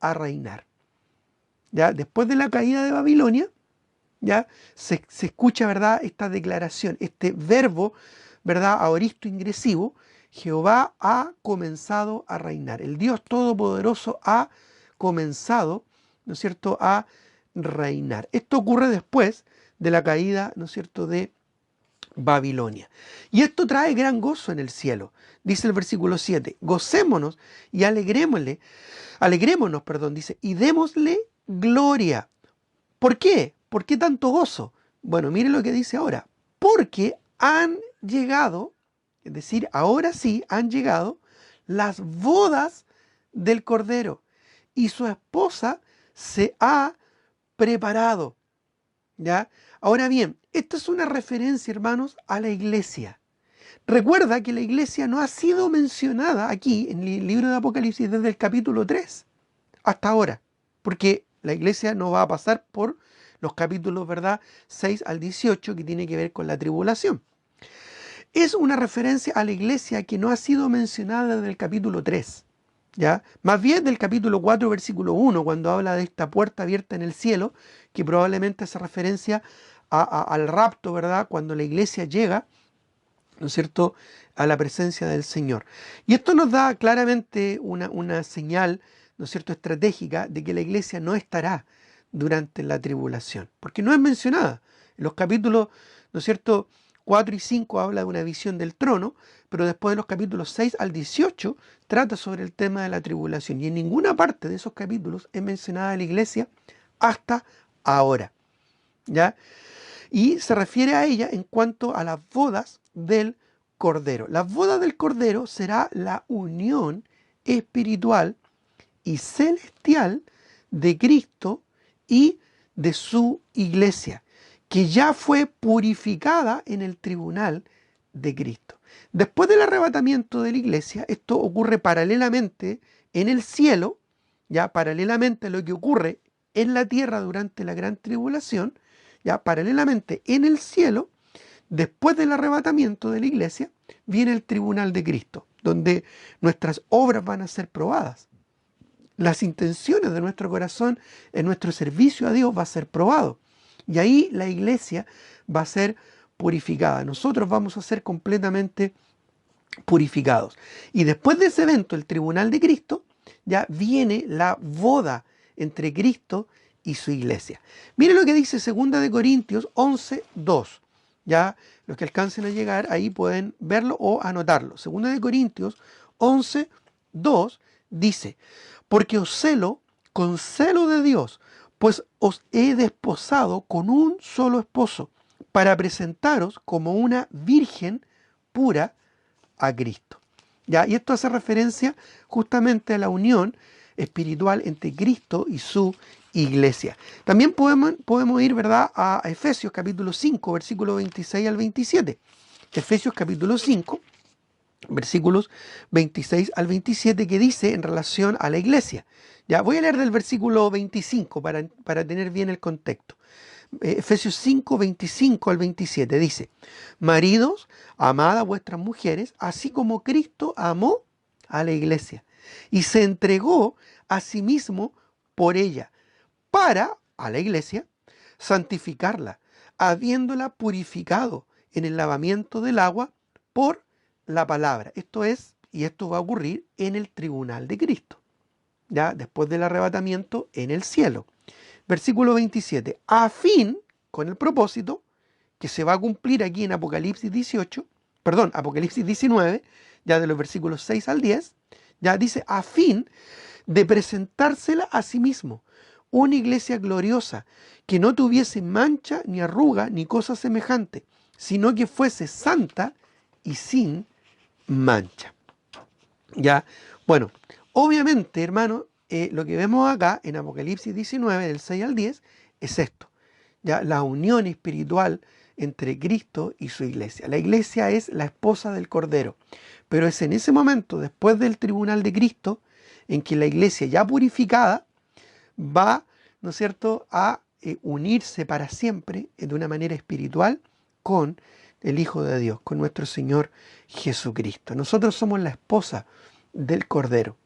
a reinar. ¿Ya? Después de la caída de Babilonia, ¿ya? Se escucha, ¿verdad?, esta declaración, este verbo, ¿verdad?, aoristo ingresivo: Jehová ha comenzado a reinar. El Dios Todopoderoso ha comenzado, ¿no es cierto?, a reinar. Esto ocurre después de la caída, ¿no es cierto?, de Babilonia. Y esto trae gran gozo en el cielo. Dice el versículo 7: gocémonos y alegrémonos, dice, y démosle gloria. ¿Por qué? ¿Por qué tanto gozo? Bueno, miren lo que dice ahora: porque han llegado, es decir, ahora sí han llegado las bodas del Cordero, y su esposa se ha preparado. ¿Ya? Ahora bien, esta es una referencia, hermanos, a la iglesia. Recuerda que la iglesia no ha sido mencionada aquí en el libro de Apocalipsis desde el capítulo 3 hasta ahora, porque la iglesia no va a pasar por los capítulos, ¿verdad?, 6 al 18, que tiene que ver con la tribulación. Es una referencia a la iglesia que no ha sido mencionada desde el capítulo 3. ¿Ya? Más bien del capítulo 4, versículo 1, cuando habla de esta puerta abierta en el cielo, que probablemente hace referencia al rapto, ¿verdad?, cuando la iglesia llega, ¿no es cierto?, a la presencia del Señor. Y esto nos da claramente una señal, ¿no es cierto?, estratégica de que la iglesia no estará durante la tribulación, porque no es mencionada. En los capítulos, ¿no es cierto?, 4 y 5 habla de una visión del trono, pero después de los capítulos 6 al 18 trata sobre el tema de la tribulación. Y en ninguna parte de esos capítulos es mencionada la iglesia hasta ahora, ¿ya? Y se refiere a ella en cuanto a las bodas del Cordero. Las bodas del Cordero será la unión espiritual y celestial de Cristo y de su iglesia, que ya fue purificada en el tribunal de Cristo. Después del arrebatamiento de la iglesia, esto ocurre paralelamente en el cielo, ya paralelamente a lo que ocurre en la tierra durante la gran tribulación, ya paralelamente en el cielo, después del arrebatamiento de la iglesia, viene el tribunal de Cristo, donde nuestras obras van a ser probadas. Las intenciones de nuestro corazón en nuestro servicio a Dios va a ser probado. Y ahí la iglesia va a ser purificada. Nosotros vamos a ser completamente purificados. Y después de ese evento, el tribunal de Cristo, ya viene la boda entre Cristo y su iglesia. Mire lo que dice 2 de Corintios 11:2. Ya los que alcancen a llegar ahí pueden verlo o anotarlo. 2 de Corintios 11:2 dice, porque os celo con celo de Dios, pues os he desposado con un solo esposo, para presentaros como una virgen pura a Cristo. ¿Ya? Y esto hace referencia justamente a la unión espiritual entre Cristo y su iglesia. También podemos ir, ¿verdad?, a Efesios capítulo 5, versículos 26 al 27. Efesios capítulo 5, versículos 26 al 27, que dice en relación a la iglesia. Ya, voy a leer del versículo 25 para tener bien el contexto. Efesios 5, 25 al 27 dice, maridos, amad a vuestras mujeres, así como Cristo amó a la iglesia y se entregó a sí mismo por ella, para, a la iglesia, santificarla, habiéndola purificado en el lavamiento del agua por la palabra. Esto es, y esto va a ocurrir en el tribunal de Cristo, ya después del arrebatamiento en el cielo. Versículo 27, a fin, con el propósito, que se va a cumplir aquí en Apocalipsis 18, perdón, Apocalipsis 19, ya de los versículos 6 al 10, ya dice, a fin de presentársela a sí mismo, una iglesia gloriosa, que no tuviese mancha, ni arruga, ni cosa semejante, sino que fuese santa y sin mancha. Ya, bueno, obviamente, hermano, lo que vemos acá en Apocalipsis 19, del 6 al 10, es esto, ya, la unión espiritual entre Cristo y su iglesia. La iglesia es la esposa del Cordero, pero es en ese momento, después del tribunal de Cristo, en que la iglesia ya purificada va, ¿no es cierto?, a unirse para siempre de una manera espiritual con el Hijo de Dios, con nuestro Señor Jesucristo. Nosotros somos la esposa del Cordero,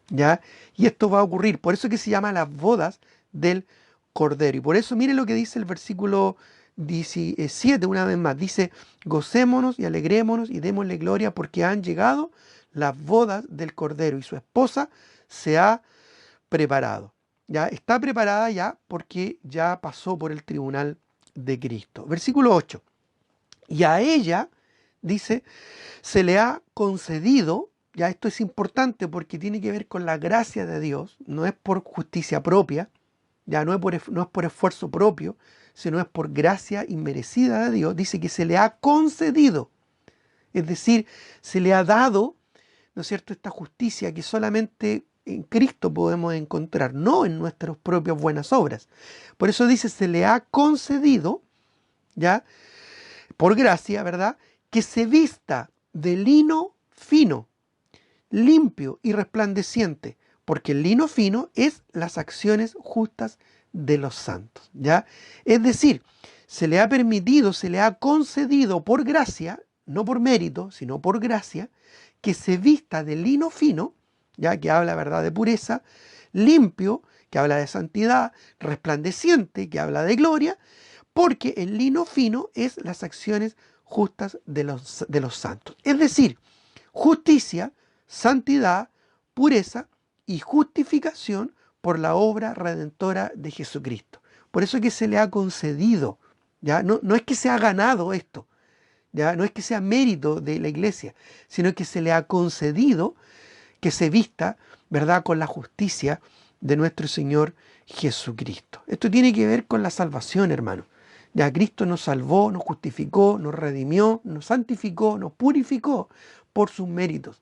¿ya? Y esto va a ocurrir, por eso que se llama las bodas del Cordero. Y por eso mire lo que dice el versículo 17 una vez más. Dice, gocémonos y alegrémonos y démosle gloria porque han llegado las bodas del Cordero y su esposa se ha preparado. Ya está preparada ya porque ya pasó por el tribunal de Cristo. Versículo 8. Y a ella, dice, se le ha concedido, ya esto es importante porque tiene que ver con la gracia de Dios, no es por justicia propia, ya no es por esfuerzo propio, sino es por gracia inmerecida de Dios. Dice que se le ha concedido, es decir, se le ha dado, ¿no es cierto?, esta justicia que solamente en Cristo podemos encontrar, no en nuestras propias buenas obras. Por eso dice, se le ha concedido, ya, por gracia, ¿verdad?, que se vista de lino fino, limpio y resplandeciente, porque el lino fino es las acciones justas de los santos, ¿ya? Es decir, se le ha permitido, se le ha concedido por gracia, no por mérito, sino por gracia, que se vista de lino fino, ya que habla, ¿verdad?, de pureza, limpio, que habla de santidad, resplandeciente, que habla de gloria, porque el lino fino es las acciones justas de los santos. Es decir, justicia, santidad, pureza y justificación por la obra redentora de Jesucristo. Por eso es que se le ha concedido, ¿ya? No es que se ha ganado esto, ¿ya? No es que sea mérito de la iglesia, sino que se le ha concedido que se vista, ¿verdad?, con la justicia de nuestro Señor Jesucristo. Esto tiene que ver con la salvación, hermano. Ya Cristo nos salvó, nos justificó, nos redimió, nos santificó, nos purificó por sus méritos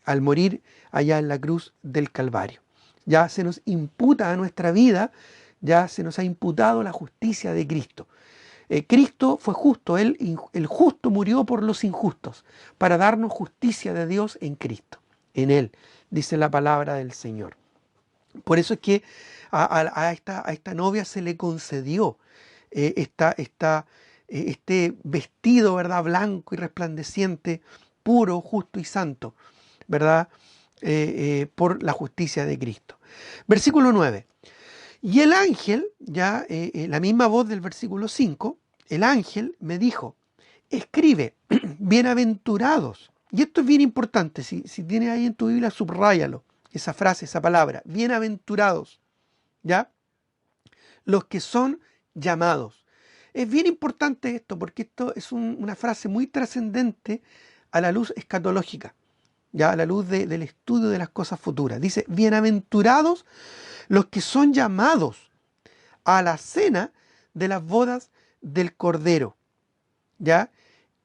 al morir allá en la cruz del Calvario. Ya se nos imputa a nuestra vida, ya se nos ha imputado la justicia de Cristo. Cristo fue justo, el justo murió por los injustos, para darnos justicia de Dios en Cristo, en Él, dice la palabra del Señor. Por eso es que a esta novia se le concedió este vestido, ¿verdad?, blanco y resplandeciente, puro, justo y santo, ¿verdad?, por la justicia de Cristo. Versículo 9. Y el ángel, ya la misma voz del versículo 5, el ángel me dijo, escribe, bienaventurados. Y esto es bien importante, si tienes ahí en tu Biblia, subráyalo, esa frase, esa palabra, bienaventurados, ¿ya? Los que son llamados. Es bien importante esto, porque esto es una frase muy trascendente a la luz escatológica, ya a la luz del estudio de las cosas futuras. Dice, bienaventurados los que son llamados a la cena de las bodas del Cordero, ¿ya?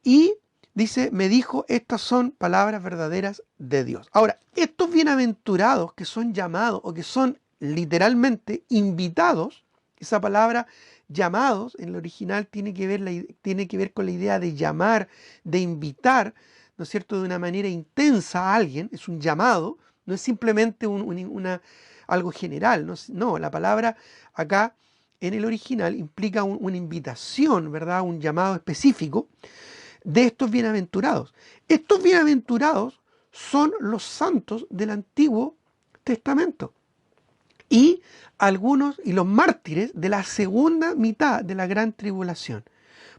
Y dice, me dijo, estas son palabras verdaderas de Dios. Ahora, estos bienaventurados que son llamados o que son literalmente invitados, esa palabra llamados en el original tiene que ver con la idea de llamar, de invitar, ¿no es cierto?, de una manera intensa a alguien, es un llamado, no es simplemente algo general, no, la palabra acá en el original implica una invitación, ¿verdad?, un llamado específico de estos bienaventurados. Estos bienaventurados son los santos del Antiguo Testamento y los mártires de la segunda mitad de la gran tribulación.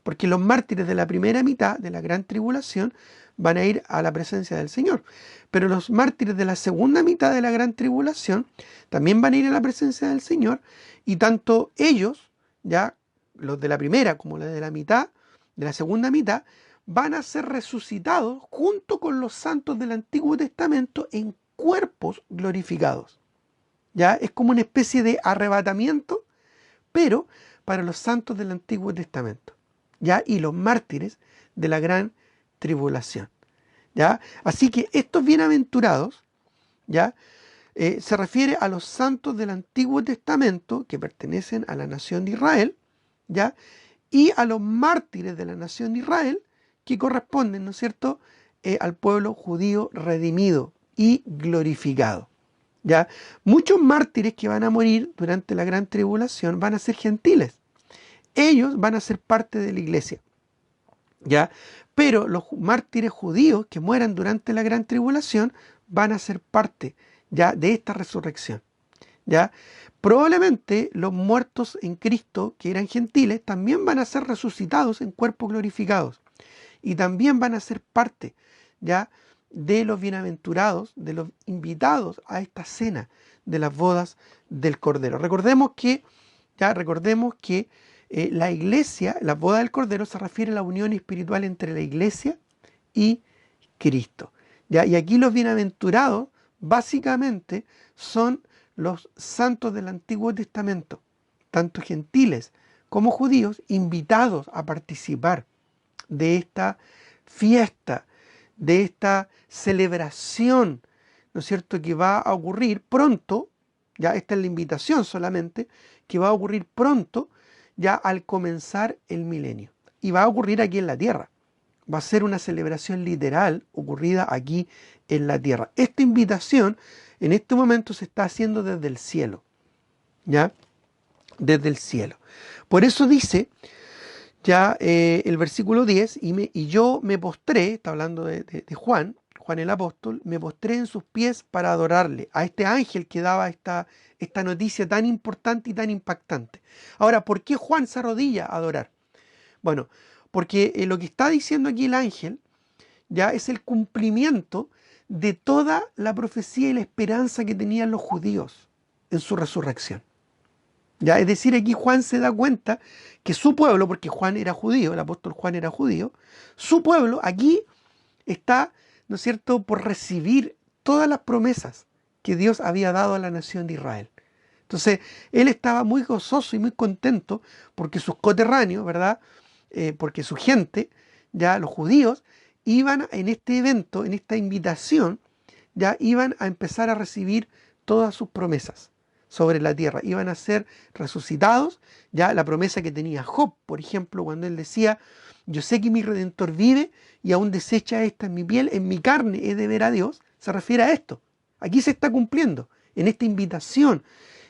Porque los mártires de la primera mitad de la gran tribulación van a ir a la presencia del Señor. Pero los mártires de la segunda mitad de la gran tribulación también van a ir a la presencia del Señor. Y tanto ellos, ya los de la primera como los de la mitad, de la segunda mitad, van a ser resucitados junto con los santos del Antiguo Testamento en cuerpos glorificados. ¿Ya? Es como una especie de arrebatamiento, pero para los santos del Antiguo Testamento, ¿ya? Y los mártires de la gran tribulación, ¿ya? Así que estos bienaventurados, ¿ya? Se refiere a los santos del Antiguo Testamento que pertenecen a la nación de Israel, ¿ya? Y a los mártires de la nación de Israel que corresponden, ¿no es cierto?, al pueblo judío redimido y glorificado. ¿Ya? Muchos mártires que van a morir durante la gran tribulación van a ser gentiles. Ellos van a ser parte de la iglesia, ¿ya? Pero los mártires judíos que mueran durante la gran tribulación van a ser parte, ¿ya?, de esta resurrección, ¿ya? Probablemente los muertos en Cristo, que eran gentiles, también van a ser resucitados en cuerpos glorificados y también van a ser parte, ¿ya?, de los bienaventurados, de los invitados a esta cena de las bodas del Cordero. Recordemos que la iglesia, la boda del Cordero, se refiere a la unión espiritual entre la iglesia y Cristo, ¿ya? Y aquí los bienaventurados básicamente son los santos del Antiguo Testamento, tanto gentiles como judíos, invitados a participar de esta fiesta, de esta celebración, ¿no es cierto?, que va a ocurrir pronto, ya esta es la invitación solamente, que va a ocurrir pronto, ya al comenzar el milenio. Y va a ocurrir aquí en la tierra. Va a ser una celebración literal ocurrida aquí en la tierra. Esta invitación en este momento se está haciendo desde el cielo, ¿ya? Desde el cielo. Por eso dice ya el versículo 10, y yo me postré, está hablando de Juan el apóstol, me postré en sus pies para adorarle, a este ángel que daba esta noticia tan importante y tan impactante. Ahora, ¿por qué Juan se arrodilla a adorar? Bueno, porque lo que está diciendo aquí el ángel ya es el cumplimiento de toda la profecía y la esperanza que tenían los judíos en su resurrección. ¿Ya? Es decir, aquí Juan se da cuenta que su pueblo, porque Juan era judío, el apóstol Juan era judío, su pueblo aquí está, ¿no es cierto?, por recibir todas las promesas que Dios había dado a la nación de Israel. Entonces, él estaba muy gozoso y muy contento porque sus coterráneos, ¿verdad?, porque su gente, ya los judíos, iban en este evento, en esta invitación, ya iban a empezar a recibir todas sus promesas sobre la tierra, iban a ser resucitados, ya la promesa que tenía Job, por ejemplo, cuando él decía, yo sé que mi Redentor vive y aún desecha esta en mi piel, en mi carne he de ver a Dios, se refiere a esto. Aquí se está cumpliendo, en esta invitación,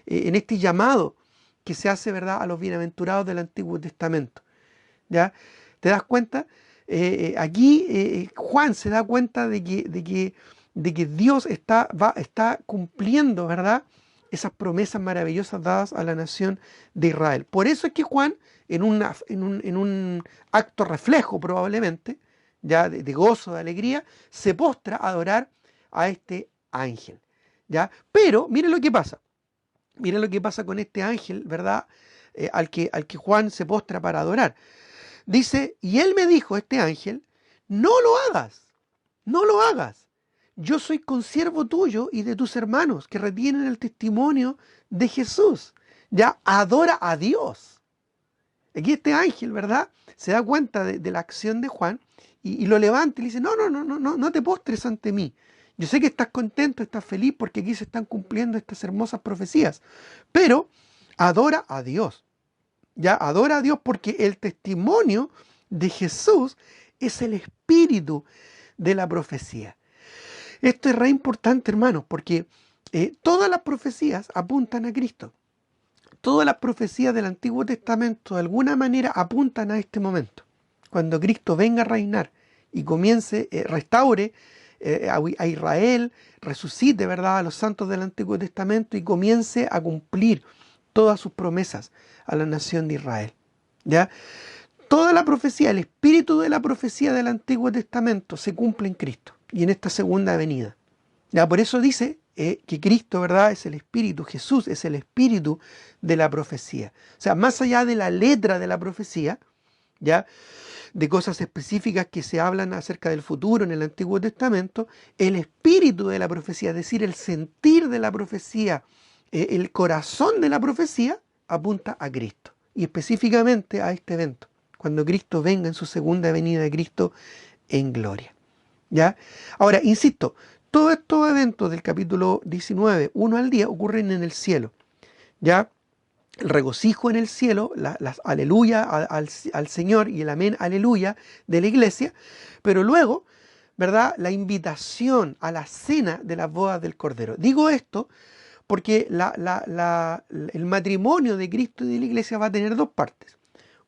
en este llamado que se hace, ¿verdad?, a los bienaventurados del Antiguo Testamento. ¿Ya? ¿Te das cuenta? Aquí Juan se da cuenta de que Dios está cumpliendo, ¿verdad?, esas promesas maravillosas dadas a la nación de Israel. Por eso es que Juan, en un acto reflejo probablemente, ya de gozo, de alegría, se postra a adorar a este ángel, ¿ya? Pero miren lo que pasa. Miren lo que pasa con este ángel, ¿verdad?, al que Juan se postra para adorar. Dice, y él me dijo, este ángel, no lo hagas, no lo hagas. yo soy consiervo tuyo y de tus hermanos que retienen el testimonio de Jesús. Ya, adora a Dios. Aquí este ángel, ¿verdad? Se da cuenta de la acción de Juan y lo levanta y le dice, no te postres ante mí. Yo sé que estás contento, estás feliz porque aquí se están cumpliendo estas hermosas profecías, pero adora a Dios. Ya, adora a Dios porque el testimonio de Jesús es el espíritu de la profecía. Esto es re importante, hermanos, porque todas las profecías apuntan a Cristo. Todas las profecías del Antiguo Testamento de alguna manera apuntan a este momento. Cuando Cristo venga a reinar y comience, restaure a Israel, resucite, ¿verdad?, a los santos del Antiguo Testamento y comience a cumplir todas sus promesas a la nación de Israel. ¿Ya? Toda la profecía, el espíritu de la profecía del Antiguo Testamento se cumple en Cristo y en esta segunda venida. Ya, por eso dice que Cristo, ¿verdad?, es el espíritu, Jesús es el espíritu de la profecía. O sea, más allá de la letra de la profecía, ya, de cosas específicas que se hablan acerca del futuro en el Antiguo Testamento, el espíritu de la profecía, es decir, el sentir de la profecía, el corazón de la profecía, apunta a Cristo y específicamente a este evento, cuando Cristo venga en su segunda venida de Cristo en gloria. ¿Ya? Ahora, insisto, todos estos eventos del capítulo 19, 1 al 10, ocurren en el cielo. ¿Ya? El regocijo en el cielo, las aleluya al Señor y el amén, aleluya de la iglesia, pero luego, ¿verdad?, la invitación a la cena de las bodas del Cordero. Digo esto porque el matrimonio de Cristo y de la iglesia va a tener dos partes.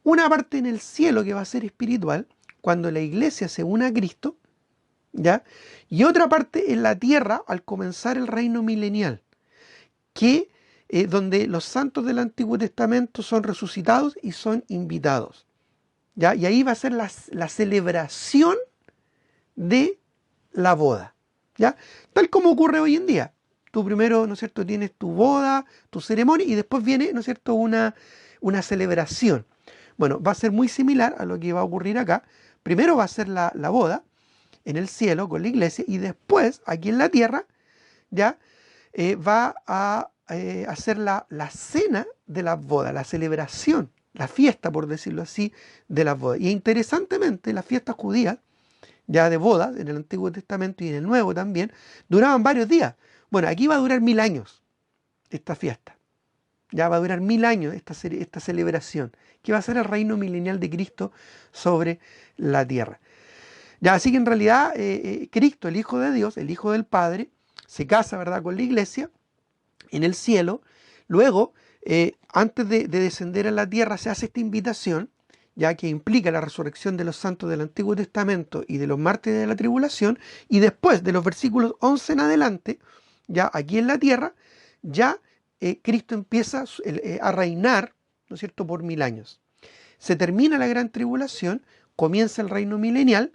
Una parte en el cielo que va a ser espiritual, cuando la iglesia se una a Cristo, ¿ya? Y otra parte en la tierra al comenzar el reino milenial, que donde los santos del Antiguo Testamento son resucitados y son invitados. ¿Ya? Y ahí va a ser la celebración de la boda. ¿Ya? Tal como ocurre hoy en día. Tú primero, ¿no es cierto?, tienes tu boda, tu ceremonia y después viene, ¿no es cierto?, una celebración. Bueno, va a ser muy similar a lo que va a ocurrir acá. Primero va a ser la boda en el cielo con la iglesia y después aquí en la tierra ya va a hacer la cena de las bodas, la celebración, la fiesta, por decirlo así, de las bodas. Y interesantemente, las fiestas judías, ya de bodas, en el Antiguo Testamento y en el Nuevo también, duraban varios días. Bueno, aquí va a durar 1000 años esta fiesta. Ya va a durar 1000 años esta celebración, que va a ser el reino milenial de Cristo sobre la tierra. Ya, así que en realidad Cristo, el Hijo de Dios, el Hijo del Padre, se casa, ¿verdad?, con la iglesia en el cielo. Luego, antes de descender a la tierra, se hace esta invitación, ya que implica la resurrección de los santos del Antiguo Testamento y de los mártires de la tribulación. Y después de los versículos 11 en adelante, ya aquí en la tierra, ya Cristo empieza a reinar, ¿no es cierto?, por 1000 años. Se termina la gran tribulación, comienza el reino milenial,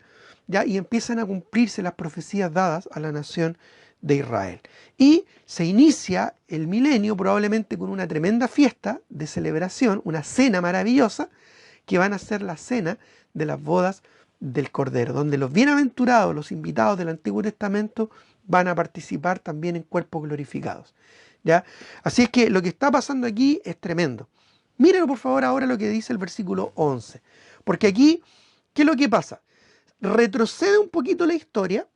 ¿ya? Y empiezan a cumplirse las profecías dadas a la nación de Israel. Y se inicia el milenio probablemente con una tremenda fiesta de celebración, una cena maravillosa, que van a ser la cena de las bodas del Cordero, donde los bienaventurados, los invitados del Antiguo Testamento, van a participar también en cuerpos glorificados. ¿Ya? Así es que lo que está pasando aquí es tremendo. Mírenlo por favor ahora lo que dice el versículo 11. Porque aquí, ¿qué es lo que pasa? Retrocede un poquito la historia,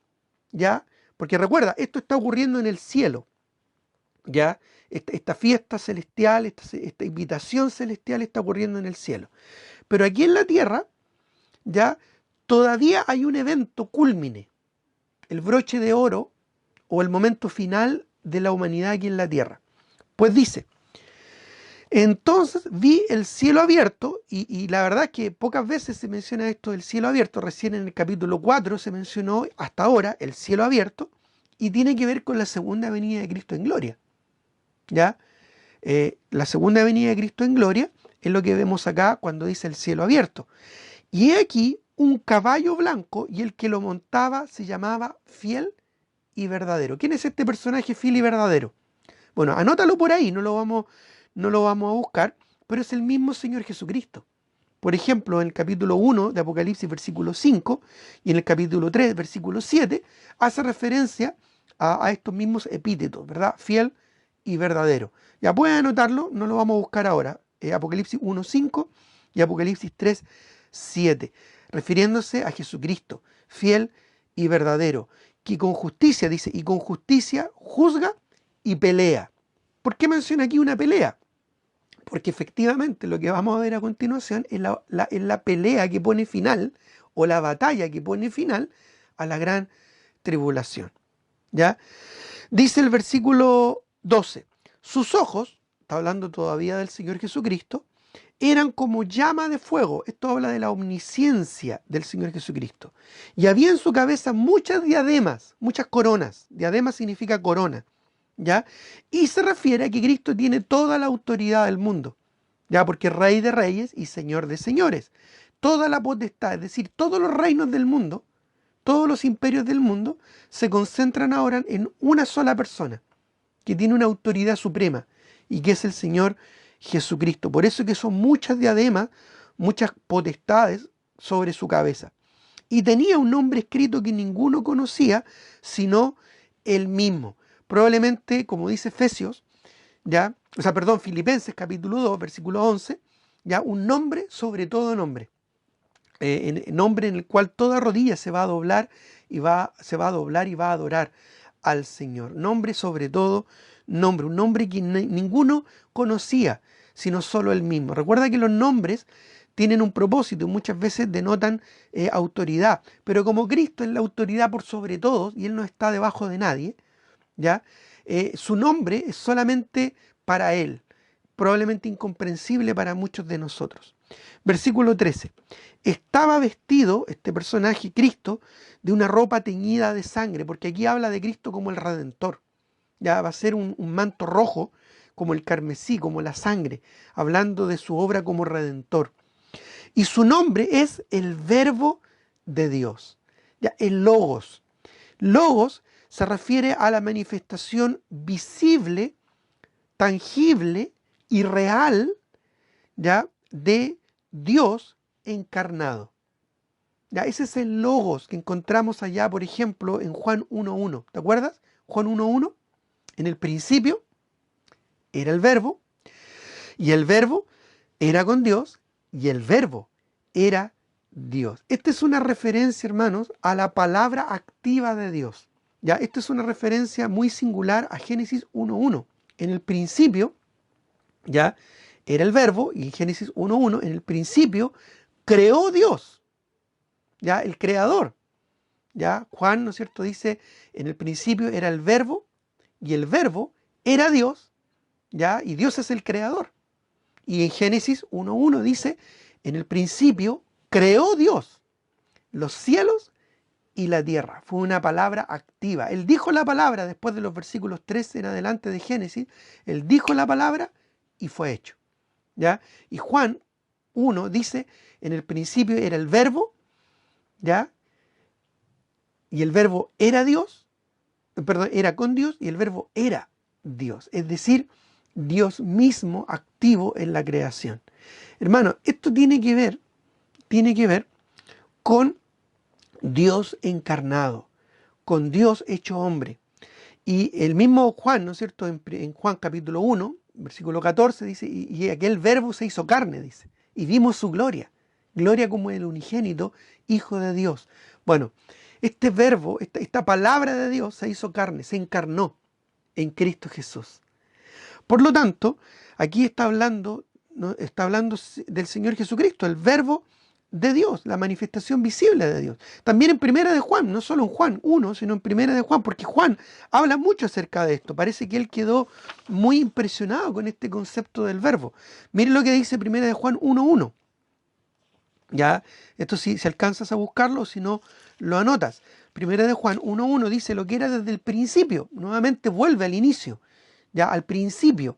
¿ya? Porque recuerda, esto está ocurriendo en el cielo, ¿ya? Esta fiesta celestial, esta invitación celestial está ocurriendo en el cielo. Pero aquí en la tierra, ¿ya?, todavía hay un evento cúlmine, el broche de oro o el momento final de la humanidad aquí en la tierra. Pues dice, entonces vi el cielo abierto, y la verdad es que pocas veces se menciona esto del cielo abierto. Recién en el capítulo 4 se mencionó hasta ahora el cielo abierto, y tiene que ver con la segunda venida de Cristo en gloria. ¿Ya? La segunda venida de Cristo en gloria es lo que vemos acá cuando dice el cielo abierto. Y he aquí un caballo blanco, y el que lo montaba se llamaba Fiel y Verdadero. ¿Quién es este personaje fiel y verdadero? Bueno, anótalo por ahí, no lo vamos a buscar, pero es el mismo Señor Jesucristo. Por ejemplo, en el capítulo 1 de Apocalipsis, versículo 5, y en el capítulo 3, versículo 7, hace referencia a estos mismos epítetos, ¿verdad? Fiel y verdadero. Ya pueden anotarlo, no lo vamos a buscar ahora. Apocalipsis 1, 5 y Apocalipsis 3, 7, refiriéndose a Jesucristo, fiel y verdadero, que con justicia, dice, y con justicia juzga y pelea. ¿Por qué menciona aquí una pelea? Porque efectivamente lo que vamos a ver a continuación es la pelea que pone final, o la batalla que pone final a la gran tribulación. ¿Ya? Dice el versículo 12, sus ojos, está hablando todavía del Señor Jesucristo, eran como llama de fuego. Esto habla de la omnisciencia del Señor Jesucristo. Y había en su cabeza muchas diademas, muchas coronas. Diadema significa corona, ¿ya? Y se refiere a que Cristo tiene toda la autoridad del mundo, ¿ya? Porque es Rey de reyes y Señor de señores. Toda la potestad, es decir, todos los reinos del mundo, todos los imperios del mundo, se concentran ahora en una sola persona, que tiene una autoridad suprema, y que es el Señor Jesucristo. Por eso que son muchas diademas, muchas potestades sobre su cabeza. Y tenía un nombre escrito que ninguno conocía, sino él mismo. Probablemente, como dice Efesios, ¿ya? Filipenses capítulo 2, versículo 11, ¿ya? Un nombre sobre todo nombre. Nombre en el cual toda rodilla se va a doblar se va a doblar y va a adorar al Señor. Nombre sobre todo nombre, un nombre que ninguno conocía, sino solo él mismo. Recuerda que los nombres tienen un propósito y muchas veces denotan autoridad, pero como Cristo es la autoridad por sobre todos y él no está debajo de nadie, ¿ya? Su nombre es solamente para él, probablemente incomprensible para muchos de nosotros. Versículo 13. Estaba vestido, este personaje, Cristo, de una ropa teñida de sangre, porque aquí habla de Cristo como el Redentor. Ya va a ser un manto rojo, como el carmesí, como la sangre, hablando de su obra como Redentor. Y su nombre es el Verbo de Dios, ya, el Logos. Logos se refiere a la manifestación visible, tangible y real, ya, de Dios encarnado. Ya, ese es el logos que encontramos allá, por ejemplo, en Juan 1.1. ¿Te acuerdas? Juan 1.1. En el principio era el verbo, y el verbo era con Dios, y el verbo era Dios. Esta es una referencia, hermanos, a la palabra activa de Dios. Ya, esta es una referencia muy singular a Génesis 1.1. En el principio, ya, era el verbo, y en Génesis 1.1, en el principio, creó Dios, ya, el creador. Ya, Juan, ¿no es cierto?, dice, en el principio era el verbo, y el verbo era Dios, ya, y Dios es el creador. Y en Génesis 1.1 dice, en el principio creó Dios los cielos y la tierra. Fue una palabra activa. Él dijo la palabra después de los versículos 3 en adelante de Génesis. Él dijo la palabra y fue hecho. ¿Ya? Y Juan 1 dice, en el principio era el verbo, ¿ya? Y el verbo era Dios, perdón, era con Dios, y el verbo era Dios. Es decir, Dios mismo activo en la creación. Hermano, esto tiene que ver con Dios encarnado, con Dios hecho hombre. Y el mismo Juan, ¿no es cierto?, en Juan capítulo 1, versículo 14, dice, y aquel verbo se hizo carne, dice, y vimos su gloria, gloria como el unigénito Hijo de Dios. Bueno, este verbo, esta palabra de Dios se hizo carne, se encarnó en Cristo Jesús. Por lo tanto, aquí está hablando, ¿no?, está hablando del Señor Jesucristo, el verbo de Dios, la manifestación visible de Dios. También en Primera de Juan, no solo en Juan 1, sino en Primera de Juan, porque Juan habla mucho acerca de esto. Parece que él quedó muy impresionado con este concepto del verbo. Miren lo que dice Primera de Juan 1.1. Ya, esto sí, si alcanzas a buscarlo, si no, lo anotas. Primera de Juan 1.1 dice lo que era desde el principio. Nuevamente vuelve al inicio, ya al principio,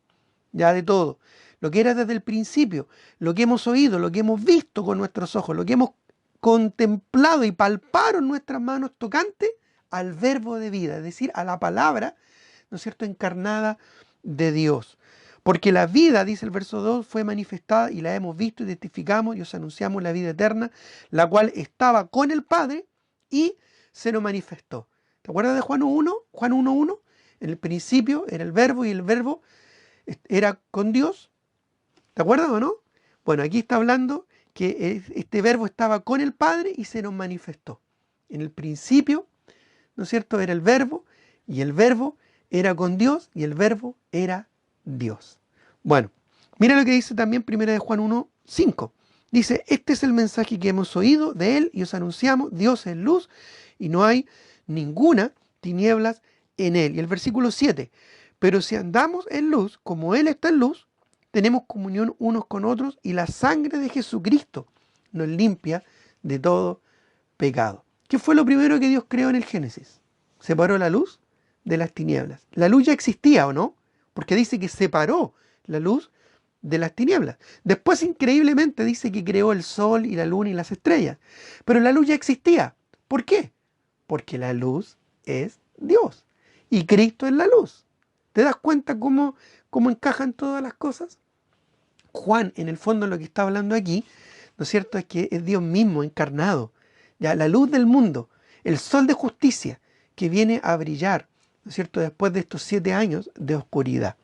ya de todo. Lo que era desde el principio, lo que hemos oído, lo que hemos visto con nuestros ojos, lo que hemos contemplado y palpado en nuestras manos tocante al verbo de vida, es decir, a la palabra, ¿no es cierto?, encarnada de Dios. Porque la vida, dice el verso 2, fue manifestada y la hemos visto y testificamos y os anunciamos la vida eterna, la cual estaba con el Padre y se nos manifestó. ¿Te acuerdas de Juan 1? Juan 1:1. En el principio era el verbo y el verbo era con Dios. ¿Te acuerdas o no? Bueno, aquí está hablando que este verbo estaba con el Padre y se nos manifestó. En el principio, ¿no es cierto?, era el verbo y el verbo era con Dios y el verbo era Dios. Bueno, mira lo que dice también 1 de Juan 1:5. Dice, este es el mensaje que hemos oído de él y os anunciamos, Dios es luz y no hay ninguna tinieblas en él. Y el versículo 7, pero si andamos en luz, como él está en luz, tenemos comunión unos con otros y la sangre de Jesucristo nos limpia de todo pecado. ¿Qué fue lo primero que Dios creó en el Génesis? Separó la luz de las tinieblas. La luz ya existía, ¿o no? Porque dice que separó la luz de las tinieblas. Después, increíblemente, dice que creó el sol y la luna y las estrellas. Pero la luz ya existía. ¿Por qué? Porque la luz es Dios. Y Cristo es la luz. ¿Te das cuenta cómo encajan todas las cosas? Juan, en el fondo, lo que está hablando aquí, ¿no es cierto?, es que es Dios mismo encarnado. Ya, la luz del mundo, el sol de justicia que viene a brillar, ¿no es cierto?, después de estos 7 años de oscuridad.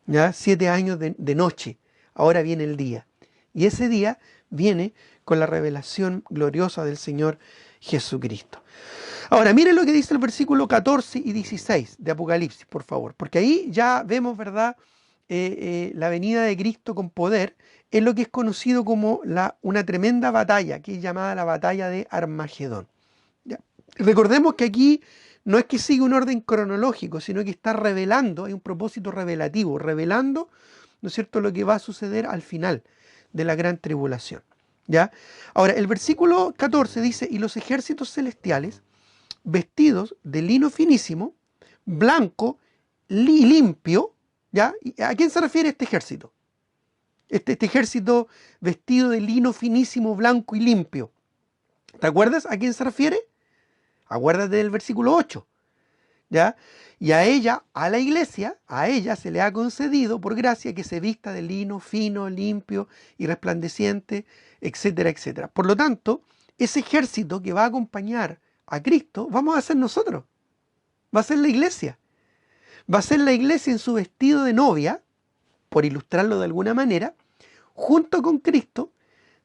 ¿Ya? 7 años de noche, ahora viene el día. Y ese día viene con la revelación gloriosa del Señor Jesucristo. Ahora, miren lo que dice el versículo 14 y 16 de Apocalipsis, por favor, porque ahí ya vemos, ¿verdad?, la venida de Cristo con poder en lo que es conocido como una tremenda batalla, que es llamada la batalla de Armagedón. ¿Ya? Recordemos que aquí no es que sigue un orden cronológico, sino que está revelando, hay un propósito revelativo, revelando, ¿no es cierto?, lo que va a suceder al final de la gran tribulación. ¿Ya? Ahora, el versículo 14 dice, y los ejércitos celestiales, vestidos de lino finísimo, blanco y limpio, ¿ya? ¿A quién se refiere este ejército? Este ejército vestido de lino finísimo, blanco y limpio. ¿Te acuerdas a quién se refiere? Acuérdate del versículo 8. ¿Ya? Y a ella, a la iglesia, a ella se le ha concedido por gracia que se vista de lino fino, limpio y resplandeciente, etcétera, etcétera. Por lo tanto, ese ejército que va a acompañar a Cristo, vamos a ser nosotros. Va a ser la iglesia. Va a ser la iglesia en su vestido de novia, por ilustrarlo de alguna manera, junto con Cristo,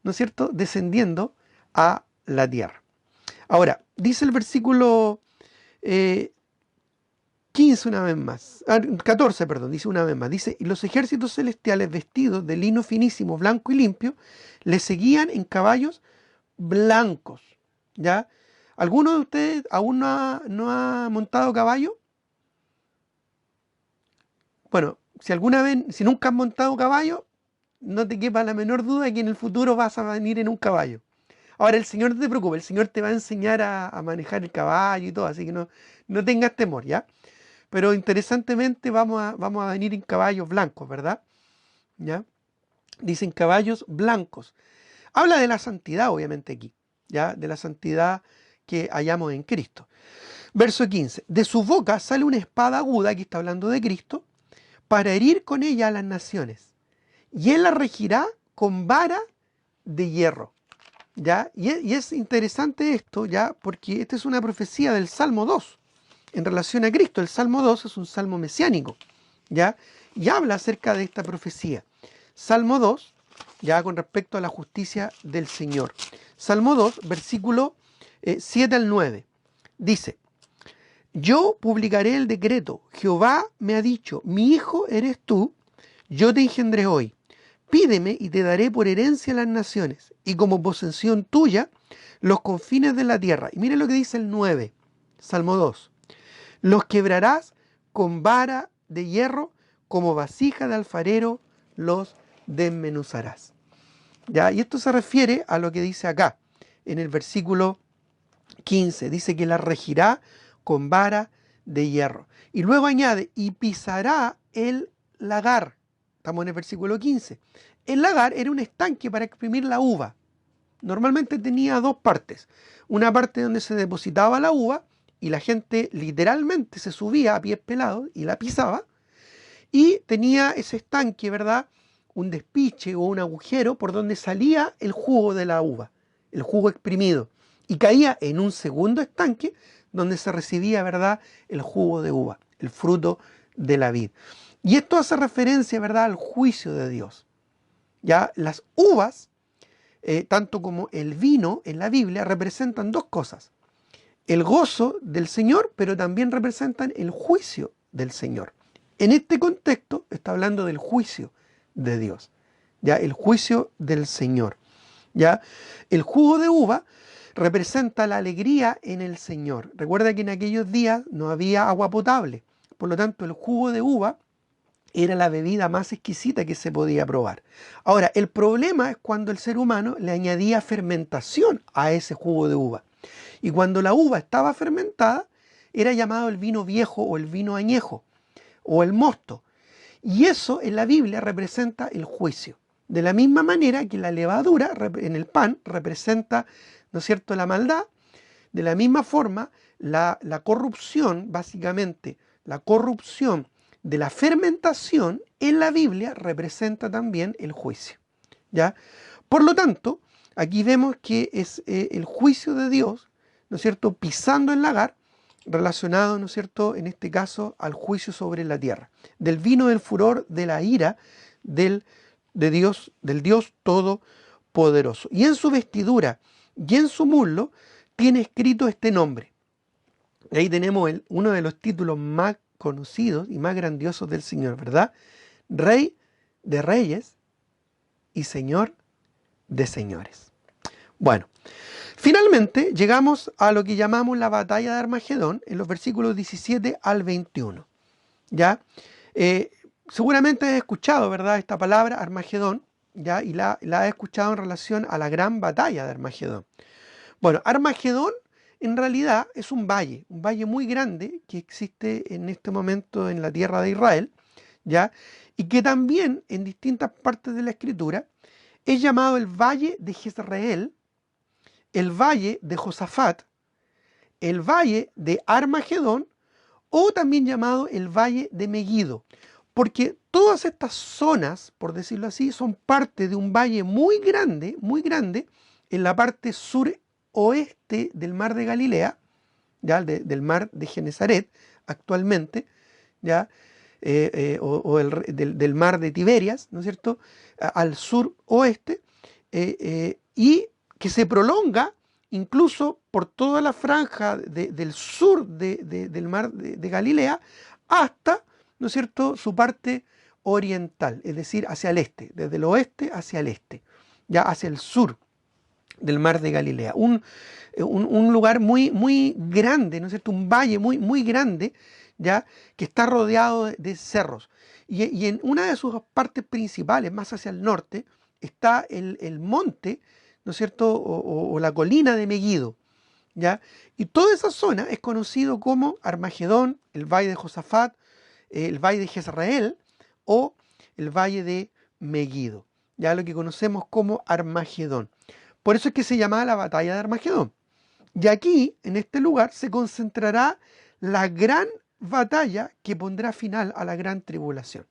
¿no es cierto?, descendiendo a la tierra. Ahora, dice el versículo 15 una vez más, 14, perdón, dice una vez más, dice, y los ejércitos celestiales vestidos de lino finísimo, blanco y limpio, le seguían en caballos blancos, ¿ya? ¿Alguno de ustedes aún no ha montado caballo? Bueno, si nunca has montado caballo, no te quepa la menor duda de que en el futuro vas a venir en un caballo. Ahora, el Señor, no te preocupes, el Señor te va a enseñar a manejar el caballo y todo, así que no tengas temor, ¿ya? Pero interesantemente vamos a venir en caballos blancos, ¿verdad? ¿Ya? Dicen caballos blancos. Habla de la santidad, obviamente, aquí, ¿ya? De la santidad que hallamos en Cristo. Verso 15. De su boca sale una espada aguda, aquí está hablando de Cristo, para herir con ella a las naciones. Y él la regirá con vara de hierro. ¿Ya? Y es interesante esto, ¿ya? Porque esta es una profecía del Salmo 2 en relación a Cristo. El Salmo 2 es un salmo mesiánico, ¿ya? Y habla acerca de esta profecía. Salmo 2, ya con respecto a la justicia del Señor. Salmo 2, versículo 7 al 9. Dice, yo publicaré el decreto. Jehová me ha dicho, mi hijo eres tú, yo te engendré hoy. Pídeme y te daré por herencia las naciones, y como posesión tuya los confines de la tierra. Y miren lo que dice el 9, Salmo 2. Los quebrarás con vara de hierro, como vasija de alfarero los desmenuzarás. ¿Ya? Y esto se refiere a lo que dice acá, en el versículo 15. Dice que la regirá con vara de hierro. Y luego añade, y pisará el lagar. Estamos en el versículo 15. El lagar era un estanque para exprimir la uva. Normalmente tenía 2 partes. Una parte donde se depositaba la uva y la gente literalmente se subía a pies pelados y la pisaba. y tenía ese estanque, ¿verdad? Un despiche o un agujero por donde salía el jugo de la uva, el jugo exprimido, y caía en un segundo estanque donde se recibía, ¿verdad?, el jugo de uva, el fruto de la vid. Y esto hace referencia, ¿verdad?, al juicio de Dios. Ya las uvas, tanto como el vino en la Biblia, representan dos cosas: el gozo del Señor, pero también representan el juicio del Señor. En este contexto está hablando del juicio de Dios, ya el juicio del Señor. Ya el jugo de uva representa la alegría en el Señor. Recuerda que en aquellos días no había agua potable, por lo tanto el jugo de uva era la bebida más exquisita que se podía probar. Ahora, el problema es cuando el ser humano le añadía fermentación a ese jugo de uva. Y cuando la uva estaba fermentada, era llamado el vino viejo o el vino añejo o el mosto. Y eso en la Biblia representa el juicio. De la misma manera que la levadura en el pan representa, ¿no es cierto?, la maldad. De la misma forma, la corrupción, básicamente, la corrupción de la fermentación en la Biblia representa también el juicio. ¿Ya? Por lo tanto, aquí vemos que es el juicio de Dios, ¿no es cierto?, pisando el lagar, relacionado, ¿no es cierto?, en este caso al juicio sobre la tierra, del vino del furor de la ira del Dios Todopoderoso. Y en su vestidura y en su muslo tiene escrito este nombre. Y ahí tenemos uno de los títulos más conocidos y más grandiosos del Señor, ¿verdad? Rey de reyes y Señor de señores. Bueno, finalmente llegamos a lo que llamamos la batalla de Armagedón en los versículos 17 al 21. ¿Ya? Seguramente has escuchado, ¿verdad?, esta palabra Armagedón, ¿ya? Y la has escuchado en relación a la gran batalla de Armagedón. Bueno, Armagedón en realidad es un valle muy grande que existe en este momento en la tierra de Israel, ¿ya? Y que también en distintas partes de la Escritura es llamado el valle de Jezreel, el valle de Josafat, el valle de Armagedón, o también llamado el valle de Megido, porque todas estas zonas, por decirlo así, son parte de un valle muy grande, en la parte suroeste del mar de Galilea, ¿ya? Del mar de Genesaret actualmente, ¿ya? Del mar de Tiberias, ¿no es cierto?, al suroeste, y que se prolonga incluso por toda la franja del sur del mar de Galilea hasta, ¿no es cierto?, su parte oriental, es decir, hacia el este, desde el oeste hacia el este, ya hacia el sur del mar de Galilea. Un lugar muy grande, ¿no es cierto?, un valle muy grande, ya, que está rodeado de cerros. Y en una de sus partes principales, más hacia el norte, está el monte, ¿no es cierto?, o la colina de Megido, ¿ya? Y toda esa zona es conocido como Armagedón, el valle de Josafat, el valle de Jezreel o el valle de Megido, ya lo que conocemos como Armagedón. Por eso es que se llamaba la batalla de Armagedón. Y aquí, en este lugar, se concentrará la gran batalla que pondrá final a la gran tribulación.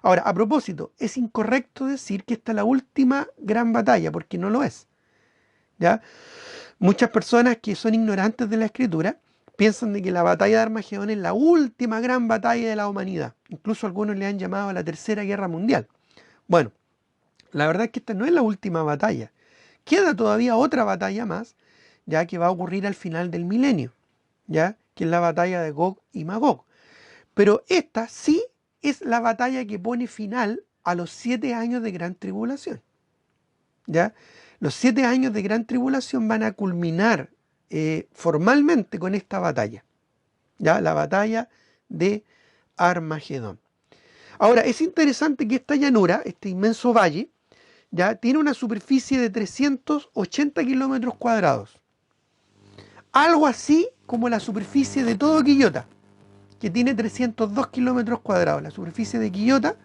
Ahora, a propósito, es incorrecto decir que esta es la última gran batalla, porque no lo es, ¿ya? Muchas personas que son ignorantes de la Escritura piensan de que la batalla de Armagedón es la última gran batalla de la humanidad. Incluso algunos le han llamado la Tercera Guerra Mundial. Bueno, la verdad es que esta no es la última batalla. Queda todavía otra batalla más, ya que va a ocurrir al final del milenio, ya que es la batalla de Gog y Magog. Pero esta sí es la batalla que pone final a los 7 años de gran tribulación. ¿Ya? Los 7 años de gran tribulación van a culminar formalmente con esta batalla, ¿ya? La batalla de Armagedón. Ahora, es interesante que esta llanura, este inmenso valle, ya tiene una superficie de 380 kilómetros cuadrados. Algo así como la superficie de todo Quillota, que tiene 302 kilómetros cuadrados. La superficie de Quillota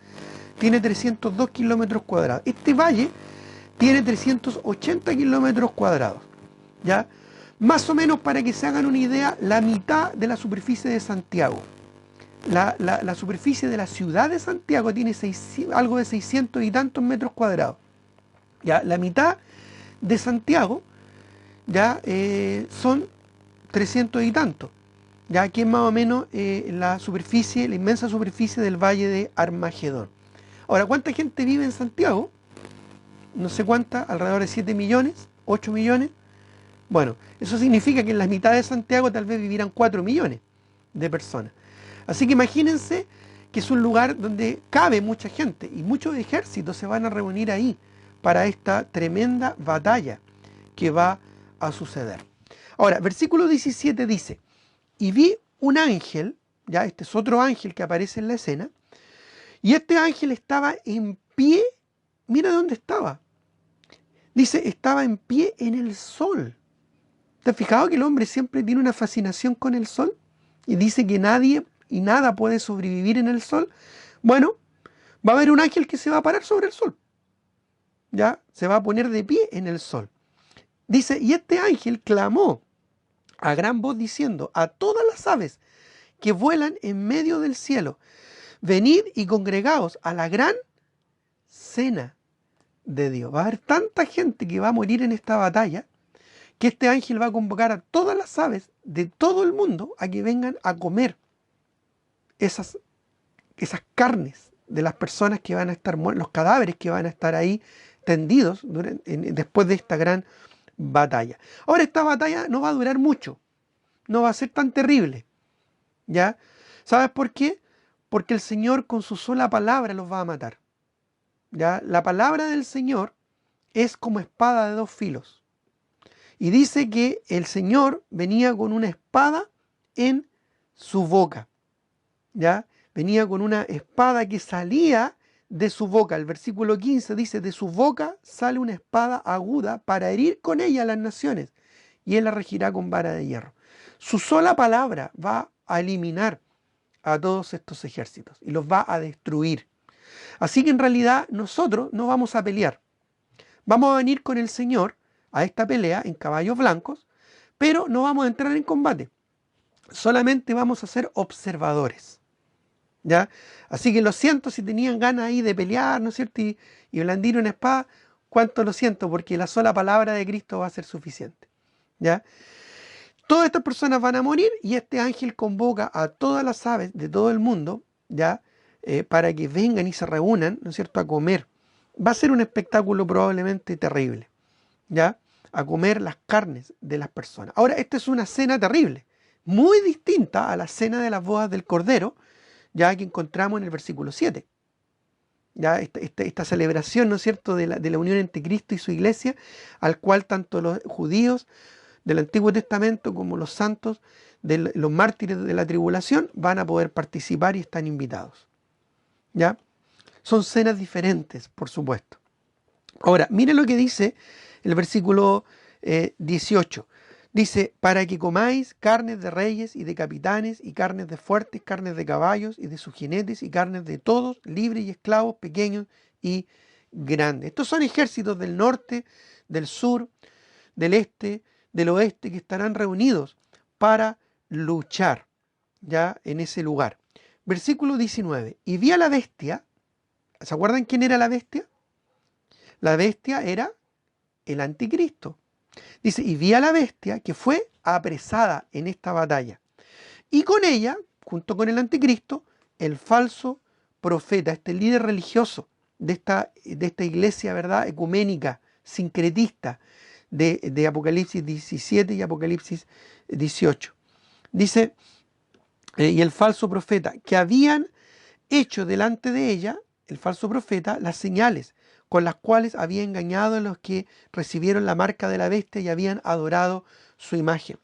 tiene 302 kilómetros cuadrados. Este valle tiene 380 kilómetros cuadrados, ¿ya? Más o menos, para que se hagan una idea, la mitad de la superficie de Santiago. la superficie de la ciudad de Santiago tiene algo de 600 y tantos metros cuadrados. Ya, la mitad de Santiago ya son 300 y tantos. Ya aquí es más o menos la superficie, la inmensa superficie del valle de Armagedón. Ahora, ¿cuánta gente vive en Santiago? No sé cuánta, alrededor de 7 millones, 8 millones. Bueno, eso significa que en la mitad de Santiago tal vez vivieran 4 millones de personas. Así que imagínense que es un lugar donde cabe mucha gente y muchos ejércitos se van a reunir ahí para esta tremenda batalla que va a suceder. Ahora, versículo 17 dice, y vi un ángel, ya este es otro ángel que aparece en la escena, y este ángel estaba en pie, mira dónde estaba. Dice, estaba en pie en el sol. ¿Te has fijado que el hombre siempre tiene una fascinación con el sol? Y dice que nadie y nada puede sobrevivir en el sol. Bueno, va a haber un ángel que se va a parar sobre el sol. Ya, se va a poner de pie en el sol. Dice, y este ángel clamó a gran voz diciendo a todas las aves que vuelan en medio del cielo, venid y congregaos a la gran cena de Dios. Va a haber tanta gente que va a morir en esta batalla que este ángel va a convocar a todas las aves de todo el mundo a que vengan a comer esas carnes de las personas que van a estar muertos, los cadáveres que van a estar ahí tendidos después de esta gran batalla. Ahora, esta batalla no va a durar mucho, no va a ser tan terrible, ¿ya? ¿Sabes por qué? Porque el Señor con su sola palabra los va a matar, ¿ya? La palabra del Señor es como espada de dos filos. Y dice que el Señor venía con una espada en su boca, ¿ya? Venía con una espada que salía de su boca. El versículo 15 dice, de su boca sale una espada aguda para herir con ella a las naciones, y él la regirá con vara de hierro. Su sola palabra va a eliminar a todos estos ejércitos y los va a destruir. Así que en realidad nosotros no vamos a pelear. Vamos a venir con el Señor a esta pelea en caballos blancos, pero no vamos a entrar en combate. Solamente vamos a ser observadores, ¿ya? Así que lo siento si tenían ganas ahí de pelear, ¿no es cierto? Y blandir una espada, cuánto lo siento, porque la sola palabra de Cristo va a ser suficiente, ¿ya? Todas estas personas van a morir y este ángel convoca a todas las aves de todo el mundo, ¿ya? Para que vengan y se reúnan, ¿no es cierto?, a comer. Va a ser un espectáculo probablemente terrible, ¿ya? A comer las carnes de las personas. Ahora, esta es una cena terrible, muy distinta a la cena de las bodas del Cordero, ya que encontramos en el versículo 7. Ya esta celebración, ¿no es cierto?, de la unión entre Cristo y su iglesia, al cual tanto los judíos del Antiguo Testamento como los santos, los mártires de la tribulación, van a poder participar y están invitados, ¿ya? Son cenas diferentes, por supuesto. Ahora, mire lo que dice el versículo 18. Dice, para que comáis carnes de reyes y de capitanes, y carnes de fuertes, carnes de caballos y de sus jinetes, y carnes de todos, libres y esclavos, pequeños y grandes. Estos son ejércitos del norte, del sur, del este, del oeste, que estarán reunidos para luchar, ya en ese lugar. Versículo 19. Y vi a la bestia. ¿Se acuerdan quién era la bestia? La bestia era el anticristo. Dice, y vi a la bestia que fue apresada en esta batalla. Y con ella, junto con el anticristo, el falso profeta, este líder religioso de esta iglesia, ¿verdad?, ecuménica, sincretista, de Apocalipsis 17 y Apocalipsis 18. Dice, y el falso profeta, que habían hecho delante de ella, el falso profeta, las señales con las cuales había engañado a los que recibieron la marca de la bestia y habían adorado su imagen.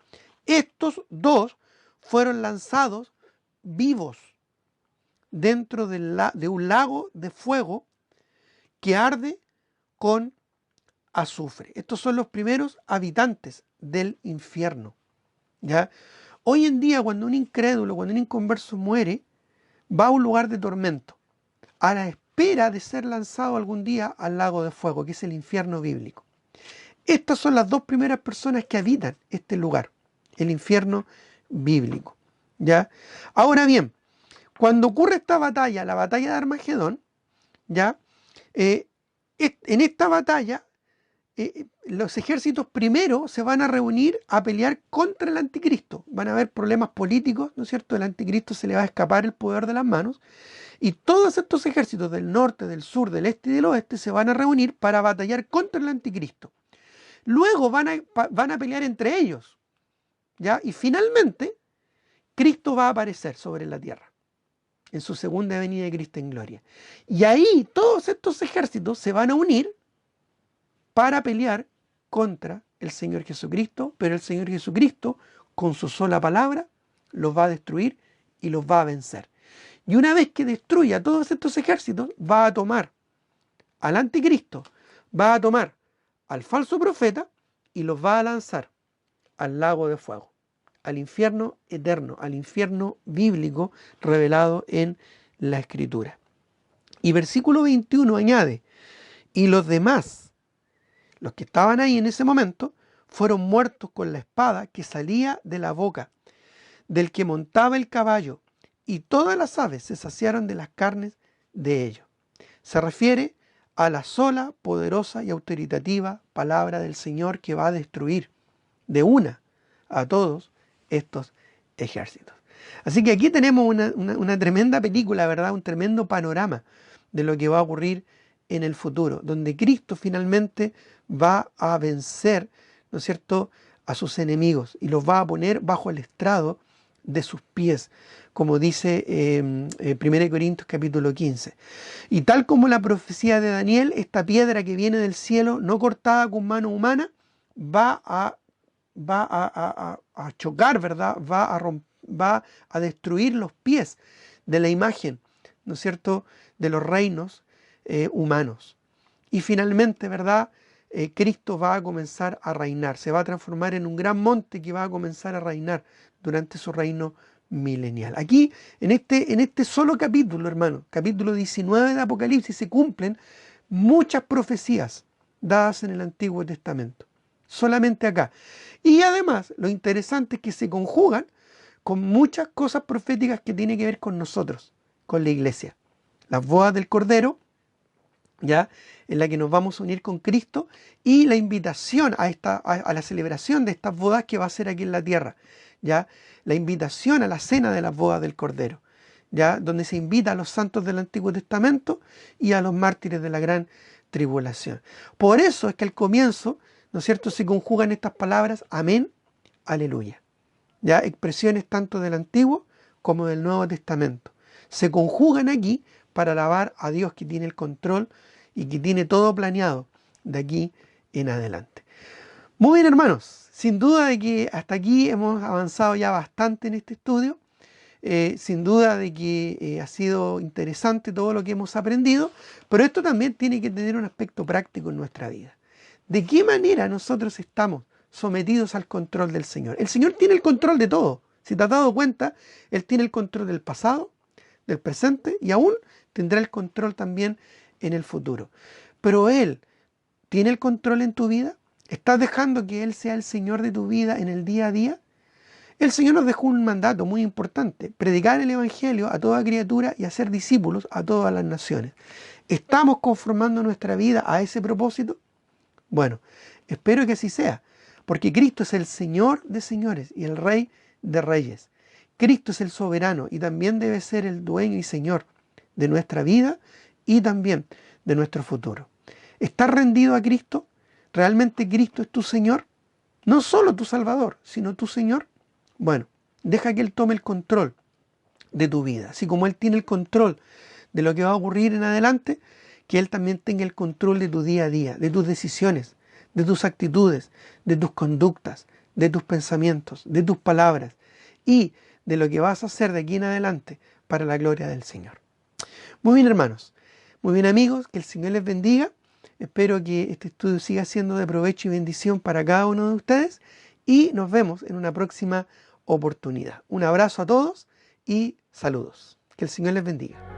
Estos dos fueron lanzados vivos dentro de un lago de fuego que arde con azufre. Estos son los primeros habitantes del infierno, ¿ya? Hoy en día, cuando un incrédulo, cuando un inconverso muere, va a un lugar de tormento, a la espera de ser lanzado algún día al lago de fuego, que es el infierno bíblico. Estas son las dos primeras personas que habitan este lugar, el infierno bíblico, ¿ya? Ahora bien, Cuando ocurre esta batalla, la batalla de Armagedón, ¿ya? En esta batalla, los ejércitos primero se van a reunir a pelear contra el anticristo. Van a haber problemas políticos, ¿no es cierto? El anticristo se le va a escapar el poder de las manos. Y todos estos ejércitos del norte, del sur, del este y del oeste se van a reunir para batallar contra el anticristo. Luego van a pelear entre ellos, ¿ya? Y finalmente, Cristo va a aparecer sobre la tierra, en su segunda venida de Cristo en gloria. Y ahí todos estos ejércitos se van a unir para pelear contra el Señor Jesucristo, pero el Señor Jesucristo, con su sola palabra, los va a destruir y los va a vencer. Y una vez que destruya todos estos ejércitos, va a tomar al anticristo, va a tomar al falso profeta y los va a lanzar al lago de fuego, al infierno eterno, al infierno bíblico revelado en la Escritura. Y versículo 21 añade, y los demás, los que estaban ahí en ese momento, fueron muertos con la espada que salía de la boca del que montaba el caballo, y todas las aves se saciaron de las carnes de ellos. Se refiere a la sola, poderosa y autoritativa palabra del Señor que va a destruir de una a todos estos ejércitos. Así que aquí tenemos una tremenda película, ¿verdad? Un tremendo panorama de lo que va a ocurrir en el futuro, donde Cristo finalmente va a vencer, ¿no es cierto?, a sus enemigos y los va a poner bajo el estrado de sus pies, como dice 1 Corintios capítulo 15. Y tal como la profecía de Daniel, esta piedra que viene del cielo, no cortada con mano humana, va a chocar, ¿verdad? Va a destruir los pies de la imagen, ¿no es cierto?, de los reinos humanos. Y finalmente, ¿verdad?, Cristo va a comenzar a reinar, se va a transformar en un gran monte que va a comenzar a reinar durante su reino milenial. Aquí, en este solo capítulo, hermano, capítulo 19 de Apocalipsis, se cumplen muchas profecías dadas en el Antiguo Testamento. Solamente acá. Y además, lo interesante es que se conjugan con muchas cosas proféticas que tienen que ver con nosotros, con la iglesia. Las bodas del Cordero, ¿ya?, en la que nos vamos a unir con Cristo, y la invitación a la celebración de estas bodas que va a ser aquí en la tierra, ¿ya? La invitación a la cena de las bodas del Cordero, ¿ya?, donde se invita a los santos del Antiguo Testamento y a los mártires de la gran tribulación. Por eso es que al comienzo, ¿no es cierto?, se conjugan estas palabras, amén, aleluya, ¿ya? Expresiones tanto del Antiguo como del Nuevo Testamento. Se conjugan aquí para alabar a Dios que tiene el control y que tiene todo planeado de aquí en adelante. Muy bien, hermanos, sin duda de que hasta aquí hemos avanzado ya bastante en este estudio. Sin duda de que ha sido interesante todo lo que hemos aprendido, pero esto también tiene que tener un aspecto práctico en nuestra vida. ¿De qué manera nosotros estamos sometidos al control del Señor? El Señor tiene el control de todo. Si te has dado cuenta, Él tiene el control del pasado, del presente, y aún tendrá el control también en el futuro. Pero Él tiene el control en tu vida. ¿Estás dejando que Él sea el Señor de tu vida en el día a día? El Señor nos dejó un mandato muy importante: predicar el Evangelio a toda criatura y hacer discípulos a todas las naciones. ¿Estamos conformando nuestra vida a ese propósito? Bueno, espero que así sea, porque Cristo es el Señor de señores y el Rey de reyes. Cristo es el soberano y también debe ser el dueño y Señor de nuestra vida y también de nuestro futuro. ¿Estás rendido a Cristo? ¿Realmente Cristo es tu Señor? No solo tu Salvador, sino tu Señor. Bueno, deja que Él tome el control de tu vida. Así como Él tiene el control de lo que va a ocurrir en adelante, que Él también tenga el control de tu día a día, de tus decisiones, de tus actitudes, de tus conductas, de tus pensamientos, de tus palabras y de lo que vas a hacer de aquí en adelante para la gloria del Señor. Muy bien, hermanos, muy bien, amigos, que el Señor les bendiga. Espero que este estudio siga siendo de provecho y bendición para cada uno de ustedes y nos vemos en una próxima oportunidad. Un abrazo a todos y saludos. Que el Señor les bendiga.